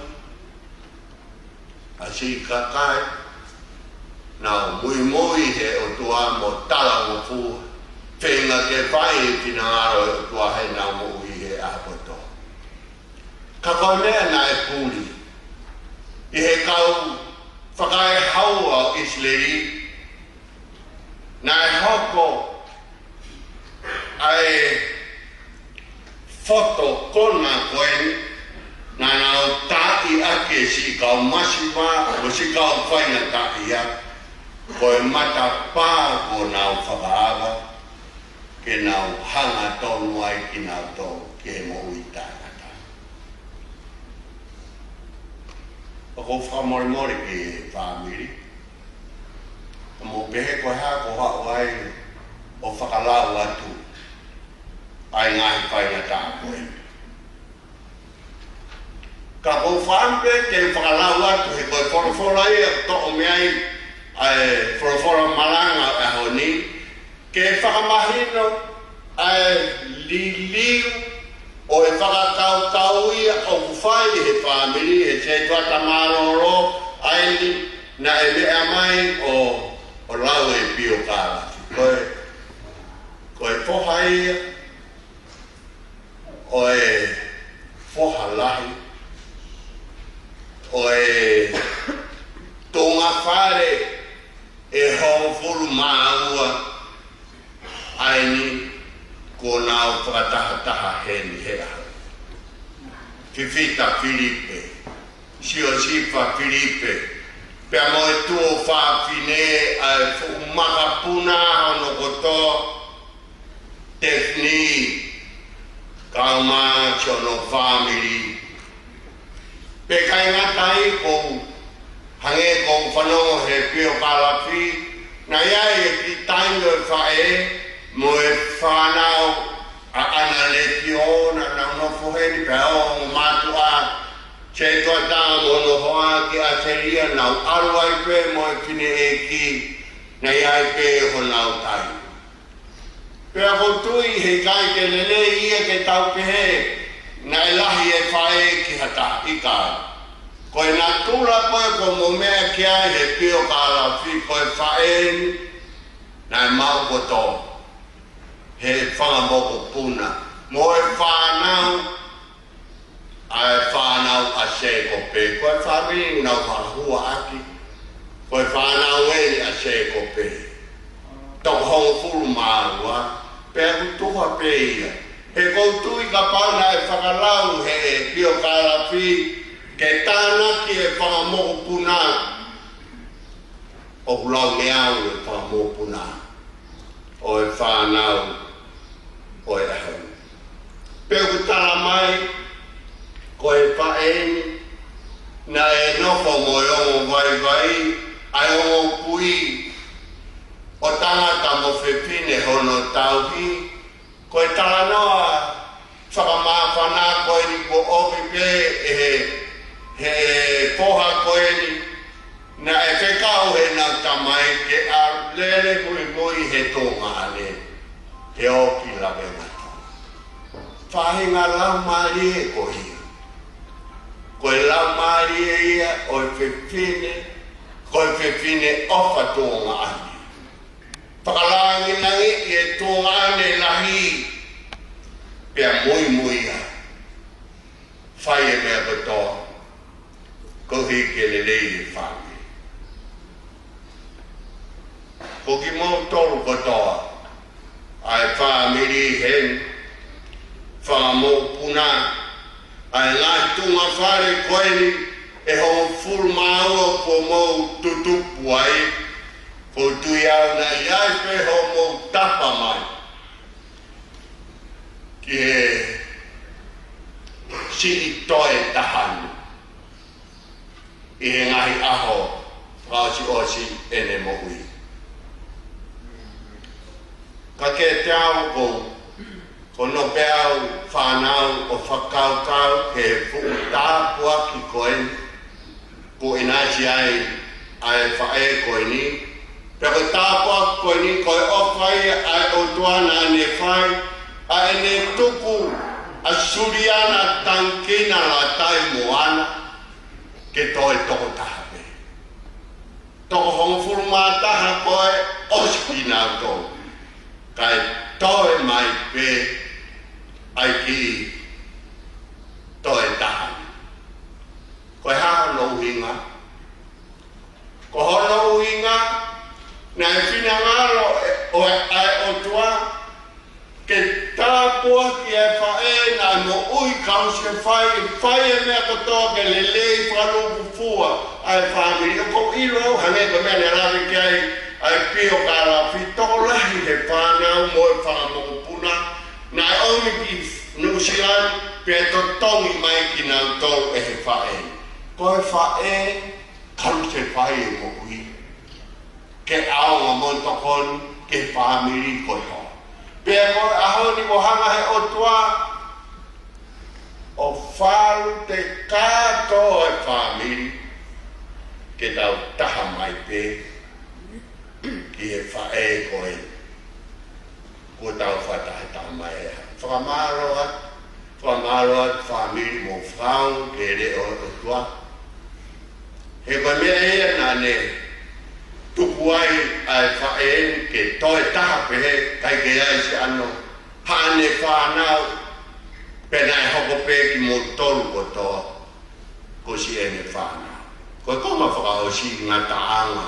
a si kakai nā mui he o tua mo tala mo fu whenga ke whai e tina aro e o tua he nā mui he apoto. Ka koe mea nā e pūri i he kau whakae hau au Israeli nā e hoko ai foto kona koe nā nau tāi ake si kau masiwa o si kau whainga tāi a koe mata pā ko nau whakaawa ke nau hanga tonu ai ki nau tō ke mo ui tāngata. O ko whamore ke whamiri mo pehe koe hā ko hau ai o whakalau atu ai ngai pai na ta koe. Ka ko whampe ke whakalau atu he koe whorofora ia to o meai ai whorofora malanga e honi ke whakamahino ai liliu o e whakakau ia o kuwhai he whamiri he te tuata maroro ai na e mea mai o lau e pio kara. Koe whoha ia o e whoha lahi o e tonga whare e hau furu maua aini ko nao whakatahataha heni hea. Fifita Filipe, Sio Sifa Filipe, pea moe tuo whawhine ai whukumaka hono koto Tefni kauma chono family. Pe kai ngatai ko hange ko whanongo he pio kalapi na iai e ki taingo e whae mo e whanau a ana le pio na no fuheni pe o matua che toa tā mono hoa ki a teria nau aruai pe mo e kine e ki na iai pe honau tai. Pea ko tui he kai ke lele ia ke tau pehe na e lahi e whae ki hata i kai. Koe nā tūra koe ko mo mea ki ai he pio kāra whi koe whae na e mau koto he whangamoko puna. Mo e whanau a e whanau a se ko pe. Koe whamiri nau whahua aki. Koe whanau e a se ko pe. Toko hongo furu marua. Pea kutuha pe ia. He koutui ka pauna e whakalau he pio karafi ke tāna ki e whangamoko puna. O hulau neau e whangamoko puna. O e whanau o e ahau. Pea kutala mai ko e whaeni na e nofo mo e ongo vai vai ai ongo pui. O tangata mo whepine hono tauhi, ko e talanoa whakamāwhana ko e ni ko omi pe he poha ko e ni na e whekau he nau tamai ke a lele mui mui he tonga ale he oki lawe mata. Whahinga lau maari e ko hia. Ko e lau maari e ia o e whepine, ko e whepine ofa tonga ani. Whakalangi nangi i e tōngane lahi pia mui muia. Whai e mea katoa. Kohi ke lelei e whangi. Ko ki mō tolu katoa. Ai whamiri hen. Whamō puna. Ai ngā tunga whare koeni e ho full maua ko mō tutupu ai. Ko tui au na iai pe ho mō tapa mai. Ki he si i toe tahanu. I he ngahi aho whāsi osi ene mohui. Ka ke te au ko no pe au whanau o whakaukau he fuku tāpua ki koen. Ko inasi ai whae koe ni. Peko tāpua koe ni koe ofai ai o tuana ane whai ai ne tuku a Suliana Tangikina Lataimoana ke toi toko taha pe. Toko hongfuru mā taha koe oski nā tō. Kai toi mai pe ai ki toi taha. Koe haha no hinga. Ko hono hinga na e whina ngaro o ai o tua ke tāpua ki e whae na mo ui kausi e whae e mea katoa ke lelei whalupu fua ai whamiri o kou ilo hange ko mea ne rawe ki ai pio kara toko lahi he whanau mo e whangamoko puna na e omi ki Nusian pe to tongi mai ki nau tau e he whae ko e whae karu se whae e mo ui ke aonga montokon ke whamiri koe ho. Pea mo aho ni mo hanga he o tua o wharu te kāko e whamiri ke tau taha mai pe ki he whae koe ko tau whatahe taha mai e whakamaro at whamiri mo whau ke re o tua he koe mea ea nā ne tuku ai ai whae ke toi taha pehe kai ke ai se ano hane whanau pena e hoko pe ki mo tolu ko toa ko si ene whanau koe koma whakao si ngata anga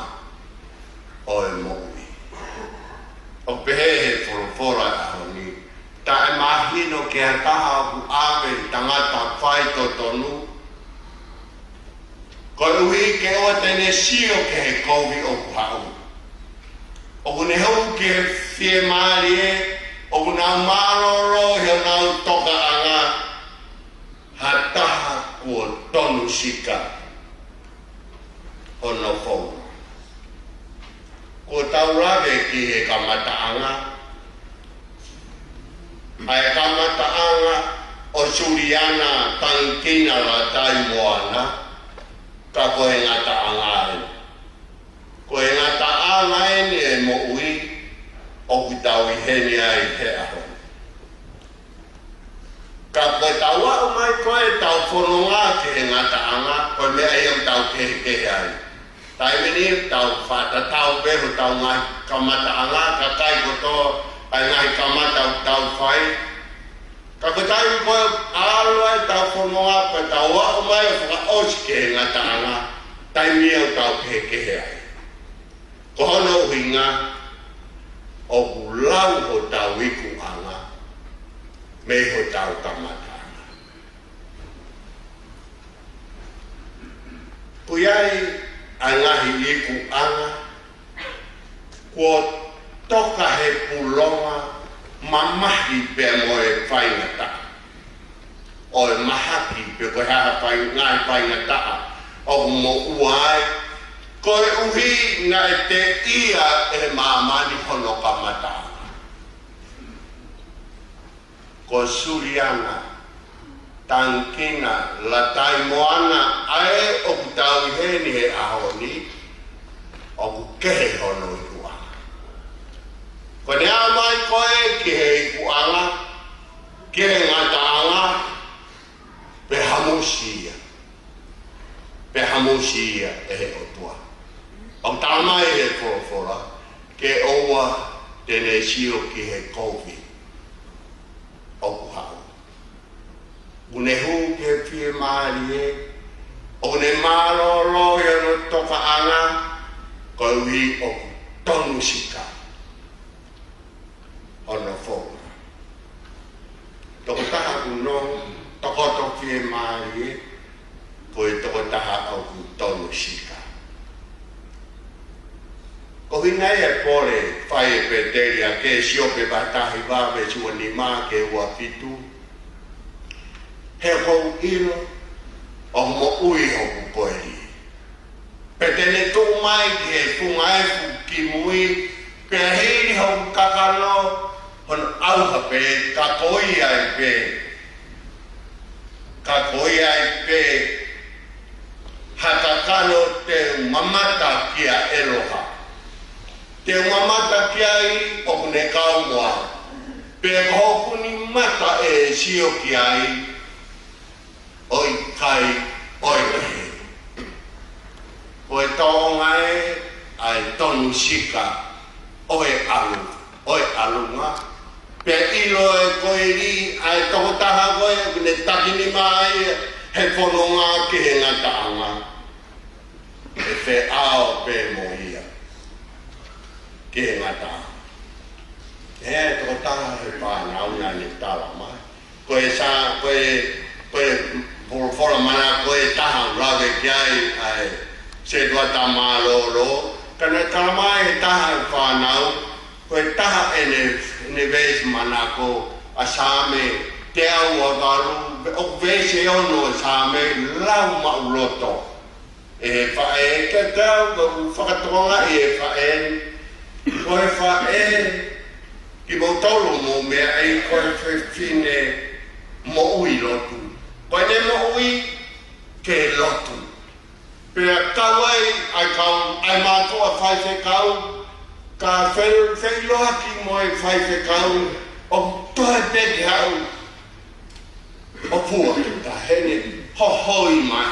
o e moui o pehe he whorofora aho ni ta e mahino ke a taha ku ave tangata whai to tonu ko uhi ke o tene sio ke he kovi o kuhau. O kune hau ke he fie maari e, o kuna maroro he nau toka anga, ha taha kua tonu sika o no fau. Ko tau rave ki he kamata anga, ai kamata anga o Suliana Tangikina Lataimoana, ka koe ngata angae. Koe ngata angae ni e mo ui o ki tau i heni ai he aho. Ka koe tau au mai koe tau whanonga ke he ngata anga, koe mea e am tau kehe ai. Tai meni tau whata tau beho tau ngai kamata anga, ka kai koto ai ngai kamata tau whai. Ka koe tai koe aloa e tau whanonga pe tau au mai o whaka osi ke he ngata anga, tai mia o tau kehe ai. Ko hono uhinga o kulau ho tau iku anga, me ho tau kamata anga. Puiai angahi iku anga, kua toka he pulonga, mamahi pe mo e whaingata. O e mahaki pe koe haha ngai whaingata, o mo uai, koe uhi na e te ia e mamani hono kamata. Ko Suliana, Tangikina, Lataimoana, ae o ku tau i heni he ahoni, o ku kehe hono i kuanga. Ko ne a mai koe ki he i kuanga, ki he ngata anga, pe hamusia e he o tua. O tamai he whorofora, ke oua tene sio ki he kovi o kuhau. Une hu ke pie maari e, o ne maroro e no toka anga, ko ui o ku tonu sika. Ono whora. Toko taha ku nong, toko to pie maari e, ko e toko taha o ku tonu sika. Ko hina e pole whai e peteria ke siope batahi wawe sua ni mā ke ua fitu. He kou ilo o mo ui hoku koeri. Petene tō mai ki he punga e fu ki mui pe hini hoku kakalo hon auha pe kakoi ai pe. Kakoi ai pe hakakano te mamata kia eloha. Te mamata ki ai o kune kaumoa. Pe hoku ni mata e sio ki ai. Oi kai, oi rehe. Koe taonga e ai tonu sika. Oi alunga. Pe ilo e koe ri ai tokotaha koe kune takini mai he whanonga ki he ngataanga. E whe ao pe mo ia. Ke ngata. He tokotaha he whanau nga ni tala mai. Koe sa, koe fora mana koe taha rave ki ai se tua tamaloro. Kana talamai he taha he whanau. Koe taha ene vesi manako a same te au a varu. O vesi ono a same lau mauloto. E whae ke tau whakatonga e whae. Koe whae Ki mo tolu mo mea ai koe whine mo ui lotu. Koe ne mo ui ke lotu. Pea kau ai kau, ai mātua whai te kau, ka whai loa ki mo e whai te kau, o toe peke hau, o pua ta hene, ho hoi mai.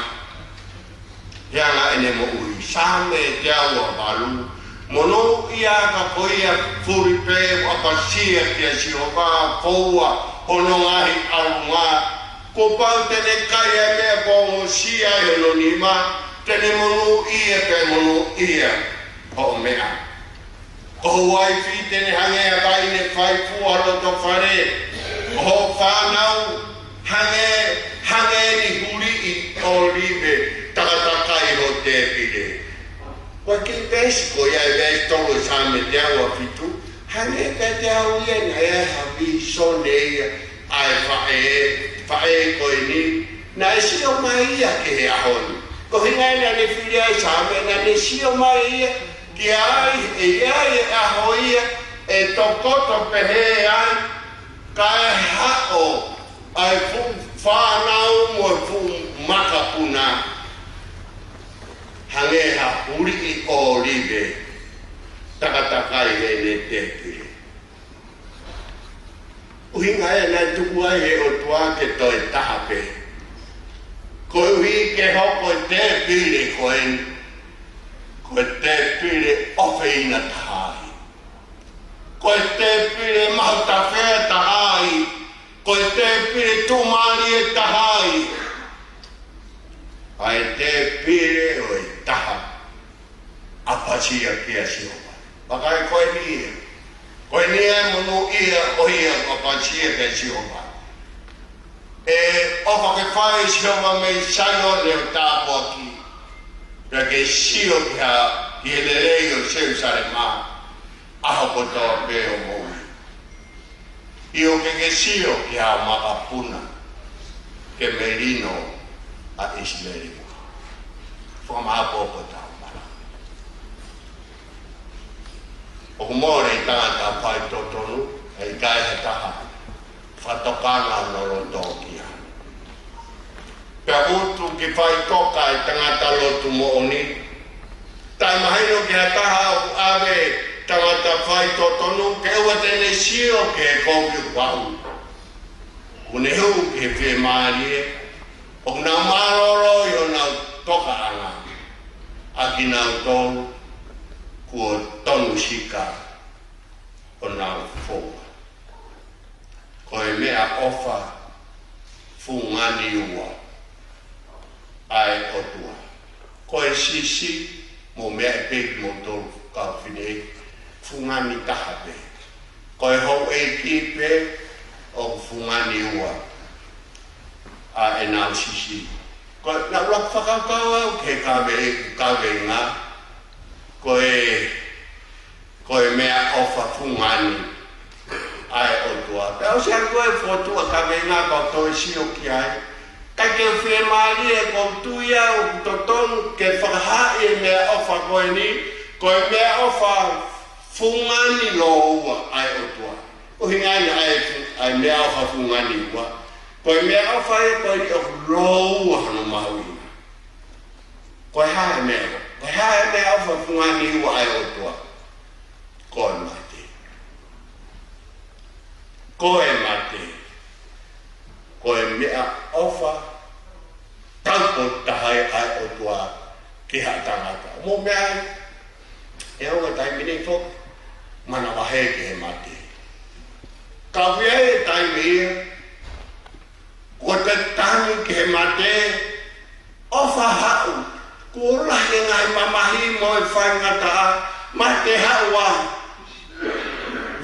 Heanga ene mo ui, same te aua balu, mono ia ka koia furi pe o pasia ki a si o ka koua, hono ngahi alunga, ko pau tene kai e mea kongo sia e no nima, tene monu ia pe monu ia, ho mea. Ko wai fi tene hange a vaine whai pua roto whare, ho whanau hange ni huri i o libe, takatakai ho te pide. Koe ki pesi ko iai pesi tolu sa me te aua fitu, hange ka te au ia na e hapi sone ia, ai whae koe ni, na e sio mai ia ke he ahoni. Ko hinga ina ne whiri ai sa me na ne sio mai ia, ki ai e iai e aho ia, e tokoto pehe ai, ka e hao ai whanau mo fu makapuna. Hange ha uri i o libe, takatakai he ne te pire. Uhinga e nai tuku ai he o tua ke toi tahape. Ko uhi ke hoko te pire koen, ko te pire ofe ina tahai. Ko te pire mahuta whea tahai, ko te pire tumari e tahai. Ai te pire o e taha, apasia ki a sihopa. Pakai koe ni ia. Koe ni e monu ia o ia apasia ki a sihopa. E opa ke whai sihopa me saino leo tāpua ki. Pea ke sio ki ha ki e lerei o seu sare maa. Aho kotoa pe o moui. Io ke sio ki ha makapuna. Ke merino a Isleri. Whama poko tau mara. O kumore i tangata whai totonu, e kai he taha, whatokanga no rotokia. Pea utu ki whai toka i tangata lotu mo oni, tai mahaino ki ha taha o ave tangata whai totonu, ke ua tene sio ke kopi wau. Unehu ke whi maarie, o nau maroro i o nau toka anga. Aki nau tolu, kua tonu sika o nau fōa. Ko e mea ofa fungani ua, ai o tua. Ko e sisi, mo mea e peki mo tolu kau whine, fungani tahape. Ko e hou e kipe o fungani ua. A e nau sisi. Ko na rock whakakau ke kawe ngā. Ko e mea ofa fungani. Ai o tua. Pea o sian koe whotua kawe ngā kau toi sio ki ai. Kai ke whee maari e kou tuia o totonu ke whakaha e mea ofa koe ni. Ko e mea ofa fungani lo ua ai o tua. O hingani ai mea ofa fungani ua. Koe mea awha e koe ni o rou hano mahuina. Koe hae mea. Koe hae mea awha fungani ua ai o tua. Koe mate. Koe mate. Koe mea awha taupo tahai ai o tua ki ha tangata. Mo mea e aua taimine fok mana wahe ke he mate. Ka wia e taimine ko te tangi ke mate, ofa hau, ko lahi ngai mamahi mo e whai ngata, mate hau a,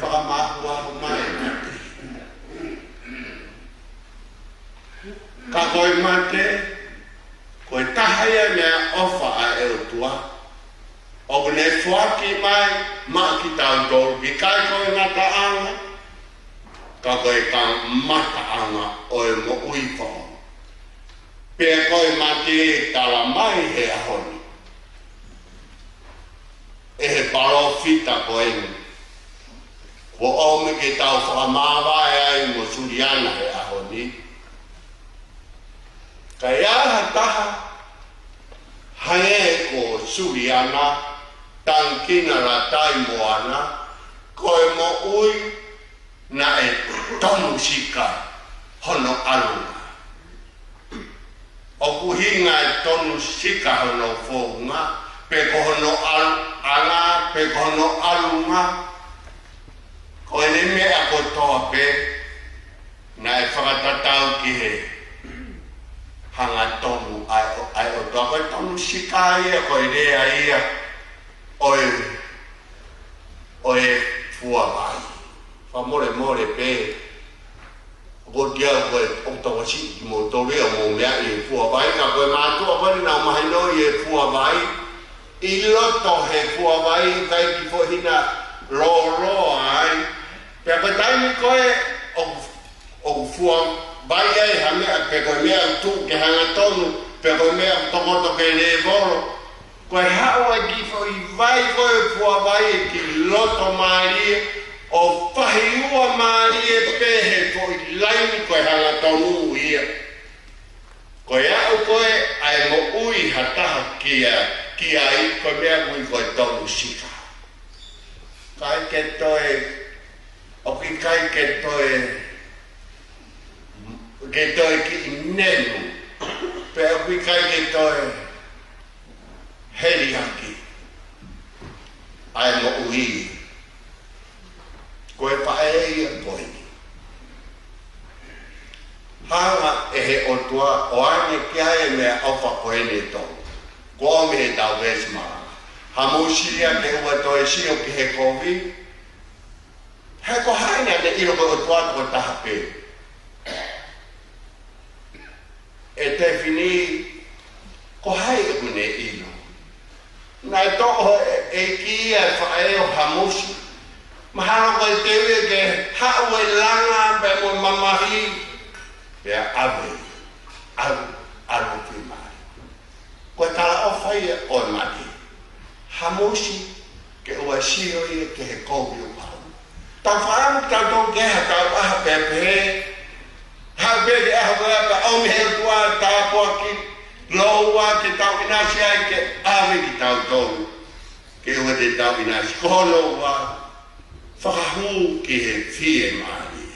whakamahu ahu mai mate. Ka koe mate, koe tahaya mea ofa a eo tua, o ne whaki mai, maa ki tau tolu, ki kai koe ngata anga, ka koe ka mata anga o e mo ui whao. Pea koe mate tala mai he ahoni. E he paro fita koe ni. Wo o me ke tau Fakamavae ai mo Suliana he aho ni. Ka ia hataha hae ko Suliana, Tangikina Lataimoana, koe mo ui na e tonu sika hono alunga. O kuhinga e tonu sika hono fōunga, pe ko hono anga, pe ko hono alunga, ko ene mea kotoa pe, na e whakatatau ki he hanga tonu ai o toa. Koe tonu sika ia, ko ene a ia, oe fua mai. Whamore more pe, ko tia koe oktawa si ki mo tore o mo mea i fua mai, ka koe mātua wani nau mahino i e fua mai, i loto he fua mai, kai ki fohina ro ai, pe koe taimi koe o fua mai ai hamea, pe koe mea tu ke hanga tonu, pe koe mea tokoto ke ne voro, koe hao e ki fo i vai koe fua mai ki loto marie, o whahiua marie pehe fo i laini koe hanga tonu ia. Koe au koe ai mo ui hataha ki ai koe mea ui koe tonu sika. Kai ke toe, o ki kai ke toe ki nenu, pe o ki kai ke toe heri haki, ai mo ui, koe pae ia koe ni. Hanga e he o tua, o ane ki hae mea ofa koe ne tau, ko o me he tau wesi maranga. Ha mousiria ke ua toe sio ki he kovi, he ko haina ne iro koe o tua ko taha pe. E te fini, ko hae e kune ilo. Nai toho e ki e whae o hamusi. Mahalo koe tewe ke hau e langa pe mo mamahi. Pea awe, alu ki mai. Koe tala o whai o mati. Hamusi ke ua sio i ke he kovi o pau. Tau whaam tau tau keha tau aha pepe. Hau peke aha pepe au me he tua tāpua ki. Loa ke tau inasi ai ke awe ki tau tau. Ke ua te tau inasi. Kono wa whakahu ki he fie maari.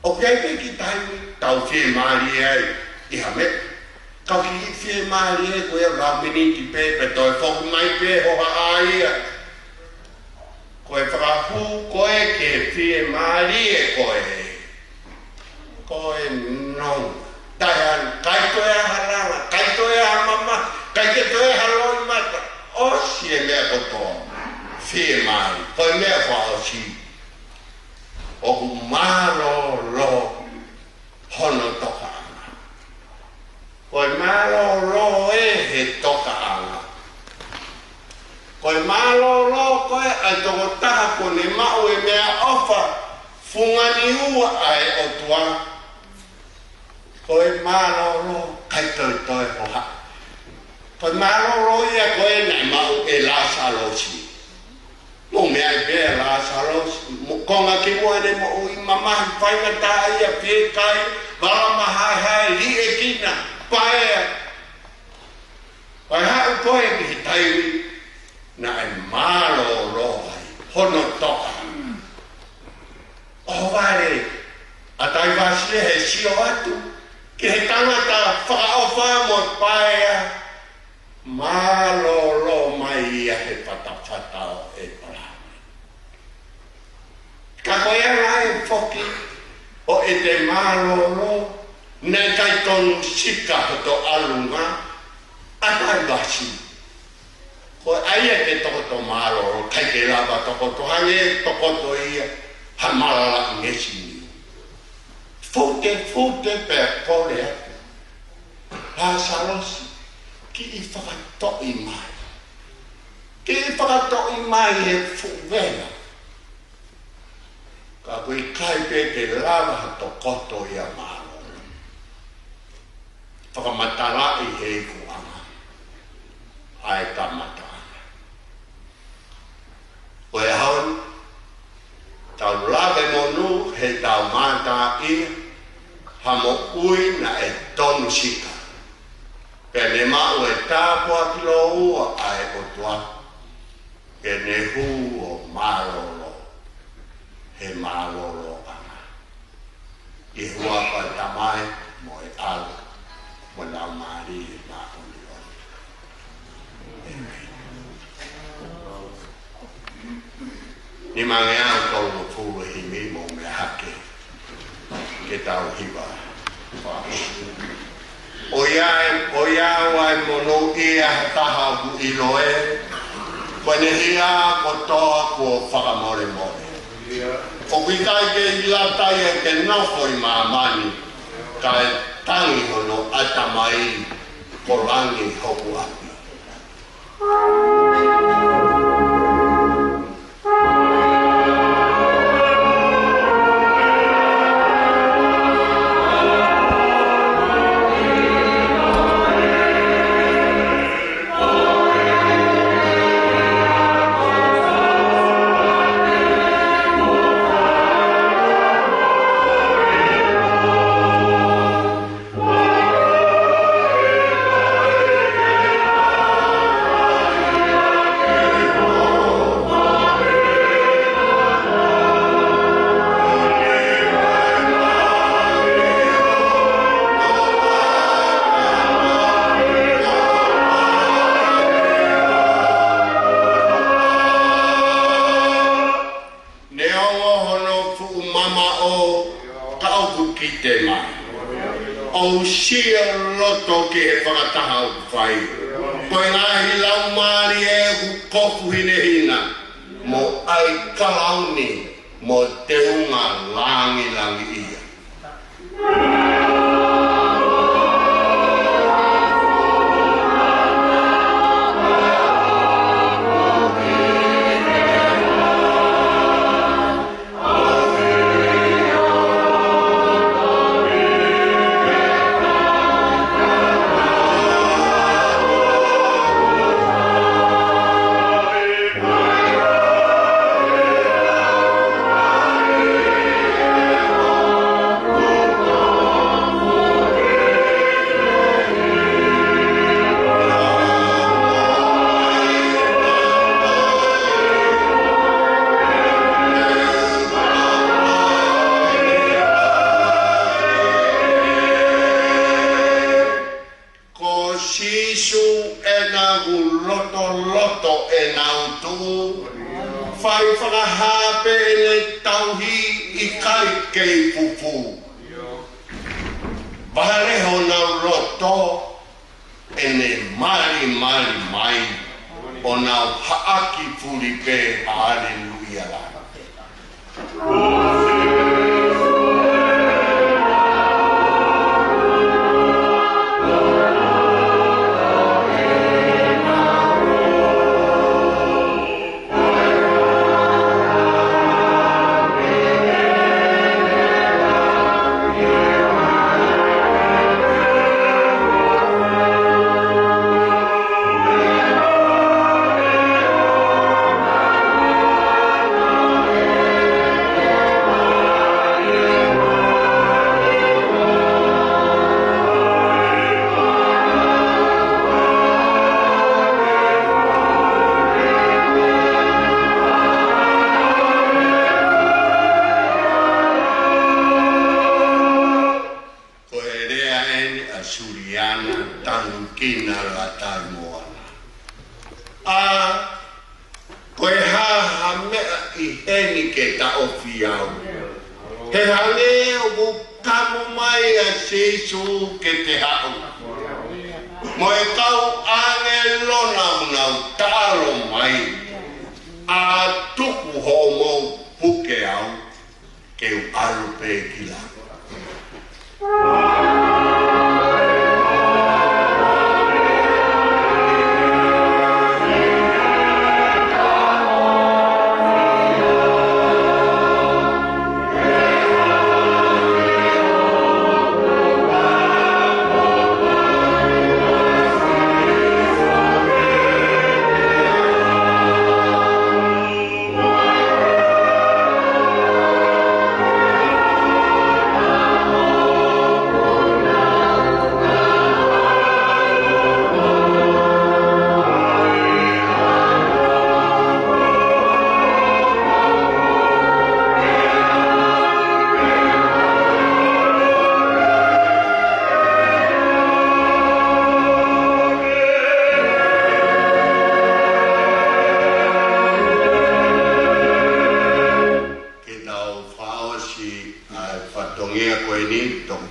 O kei ki taimi tau fie maari ai. Iha me. Kau ki fie maari ai koe rau miniti pepe toi whoku mai pe hoha aia. Koe whakahu koe ke fie maari e koe. Koe nonga. Tahan, kai toe aha ranga, kai toe aha mama, kai ke toe aha loi mata. Osi e mea kotoa, fie mai, koe mea whaosi. Oku maro lo hono toka anga. Koe maro lo e he toka anga. Koe maro lo koe ai toko taha kone mau e mea ofa, fungani ua ai o tua. Koe maroro kai toi hoha. Koe maroro ia koe nai mau e la salosi. Mo mea i pēr la salosi. Konga ki mua ne mo ui mamahi whainga tā ia pē kai. Wala mahai hai li e kina. Paea. Pai hau koe ki he tairi. Nai maroro ai. Hono toka. O vare. A tai vasile he sio atu. Ki he tangata whakaofa mo paea, malolo mai ia he whatawhatao e parame. Ka koea ngai whoki o e te malolo, nei kai tonu sika hoto alunga, a kai wasi. Ko aia te tokoto malolo, kai ke lava tokoto, hange tokoto ia, ha malala ngesi ni. Fute per kore atu. La salosi, ki I whakatoi mai. Ki I whakatoi mai e fuwena. Ka koe kai pe te lava to koto ia maro. Whakamatara I he kuanga. Ai ka matara. Koe haon, mata ia hamo ui na e tonu sika pe ne mau e tāpua kilo ua a e otua pe ne hu o malolo he malolo ana i hua pa tamai mo e ala mo na mari na uni oni ni mangea o tau no pulu hi mi mo me hake ke tau hiwa o ia wai mono ia taha hu iloe kone hia ko toa ko whakamore more o kuikai ke ilatai e ke nofo i maamani kai tangi hono atamai ko rangi hoku api Suliana, Tangikina, Lataimoana. Koe ha mea I heni ke ta ofi au. He hane o kamu mai a seisu ke te hau. Mo e kau ane lona unau talo mai. A tuku homo puke au ke u alupe kila.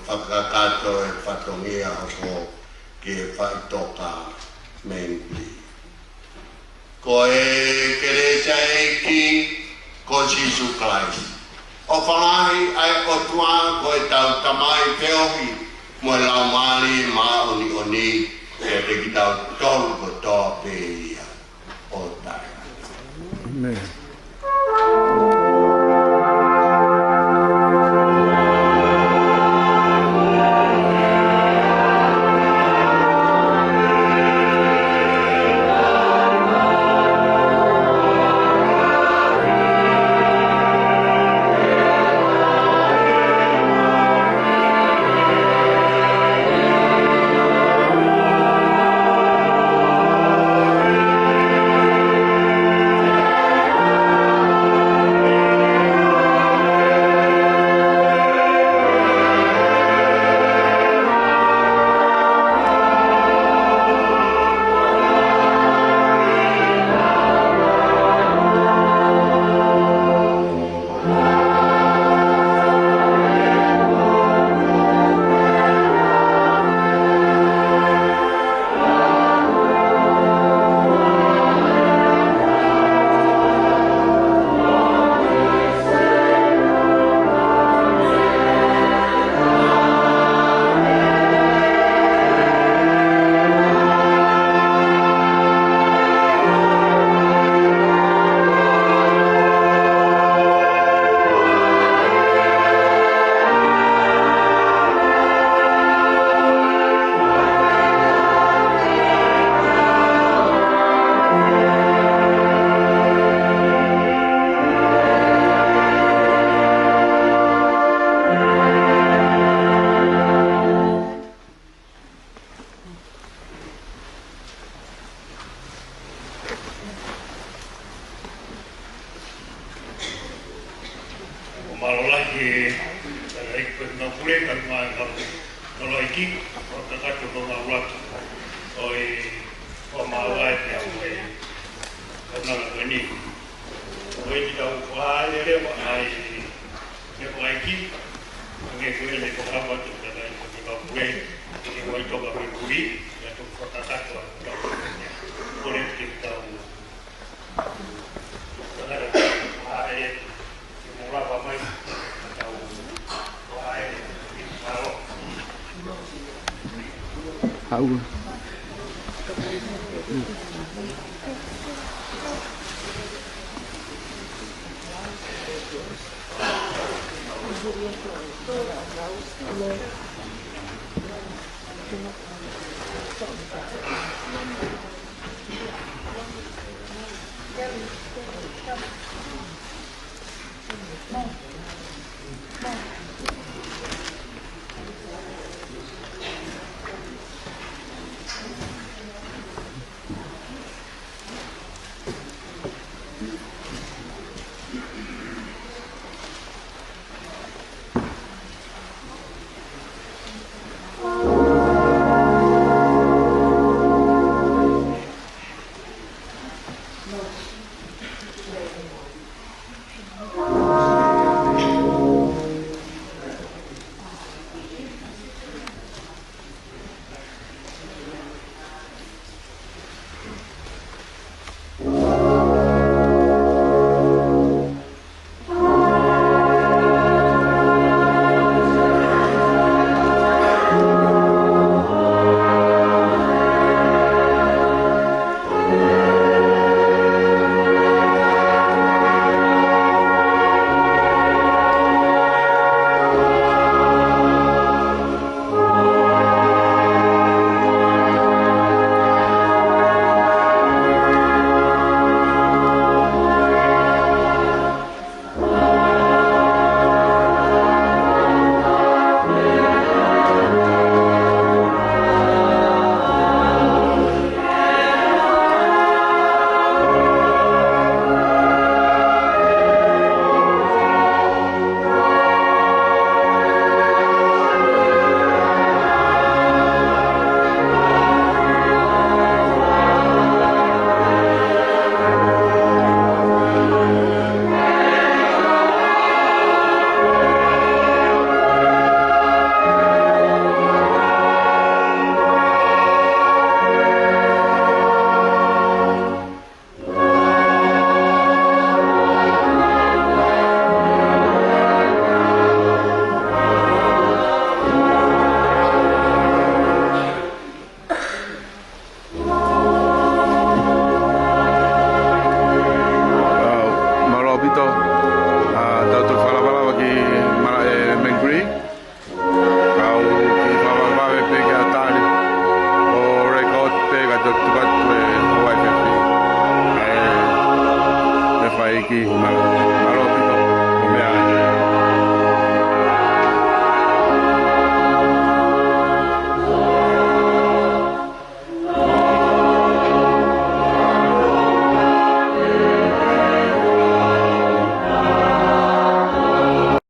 whakakato e whatongia o ko ki e whaitoka mengli. Ko e keresia e ki ko Jesus Christ. O whangahi ai o tua ko e tau tamai peohi mo e lau mali ma oni oni e te ki tau tolu ko toa pe ia o tai.
Amen. Ouau.
No.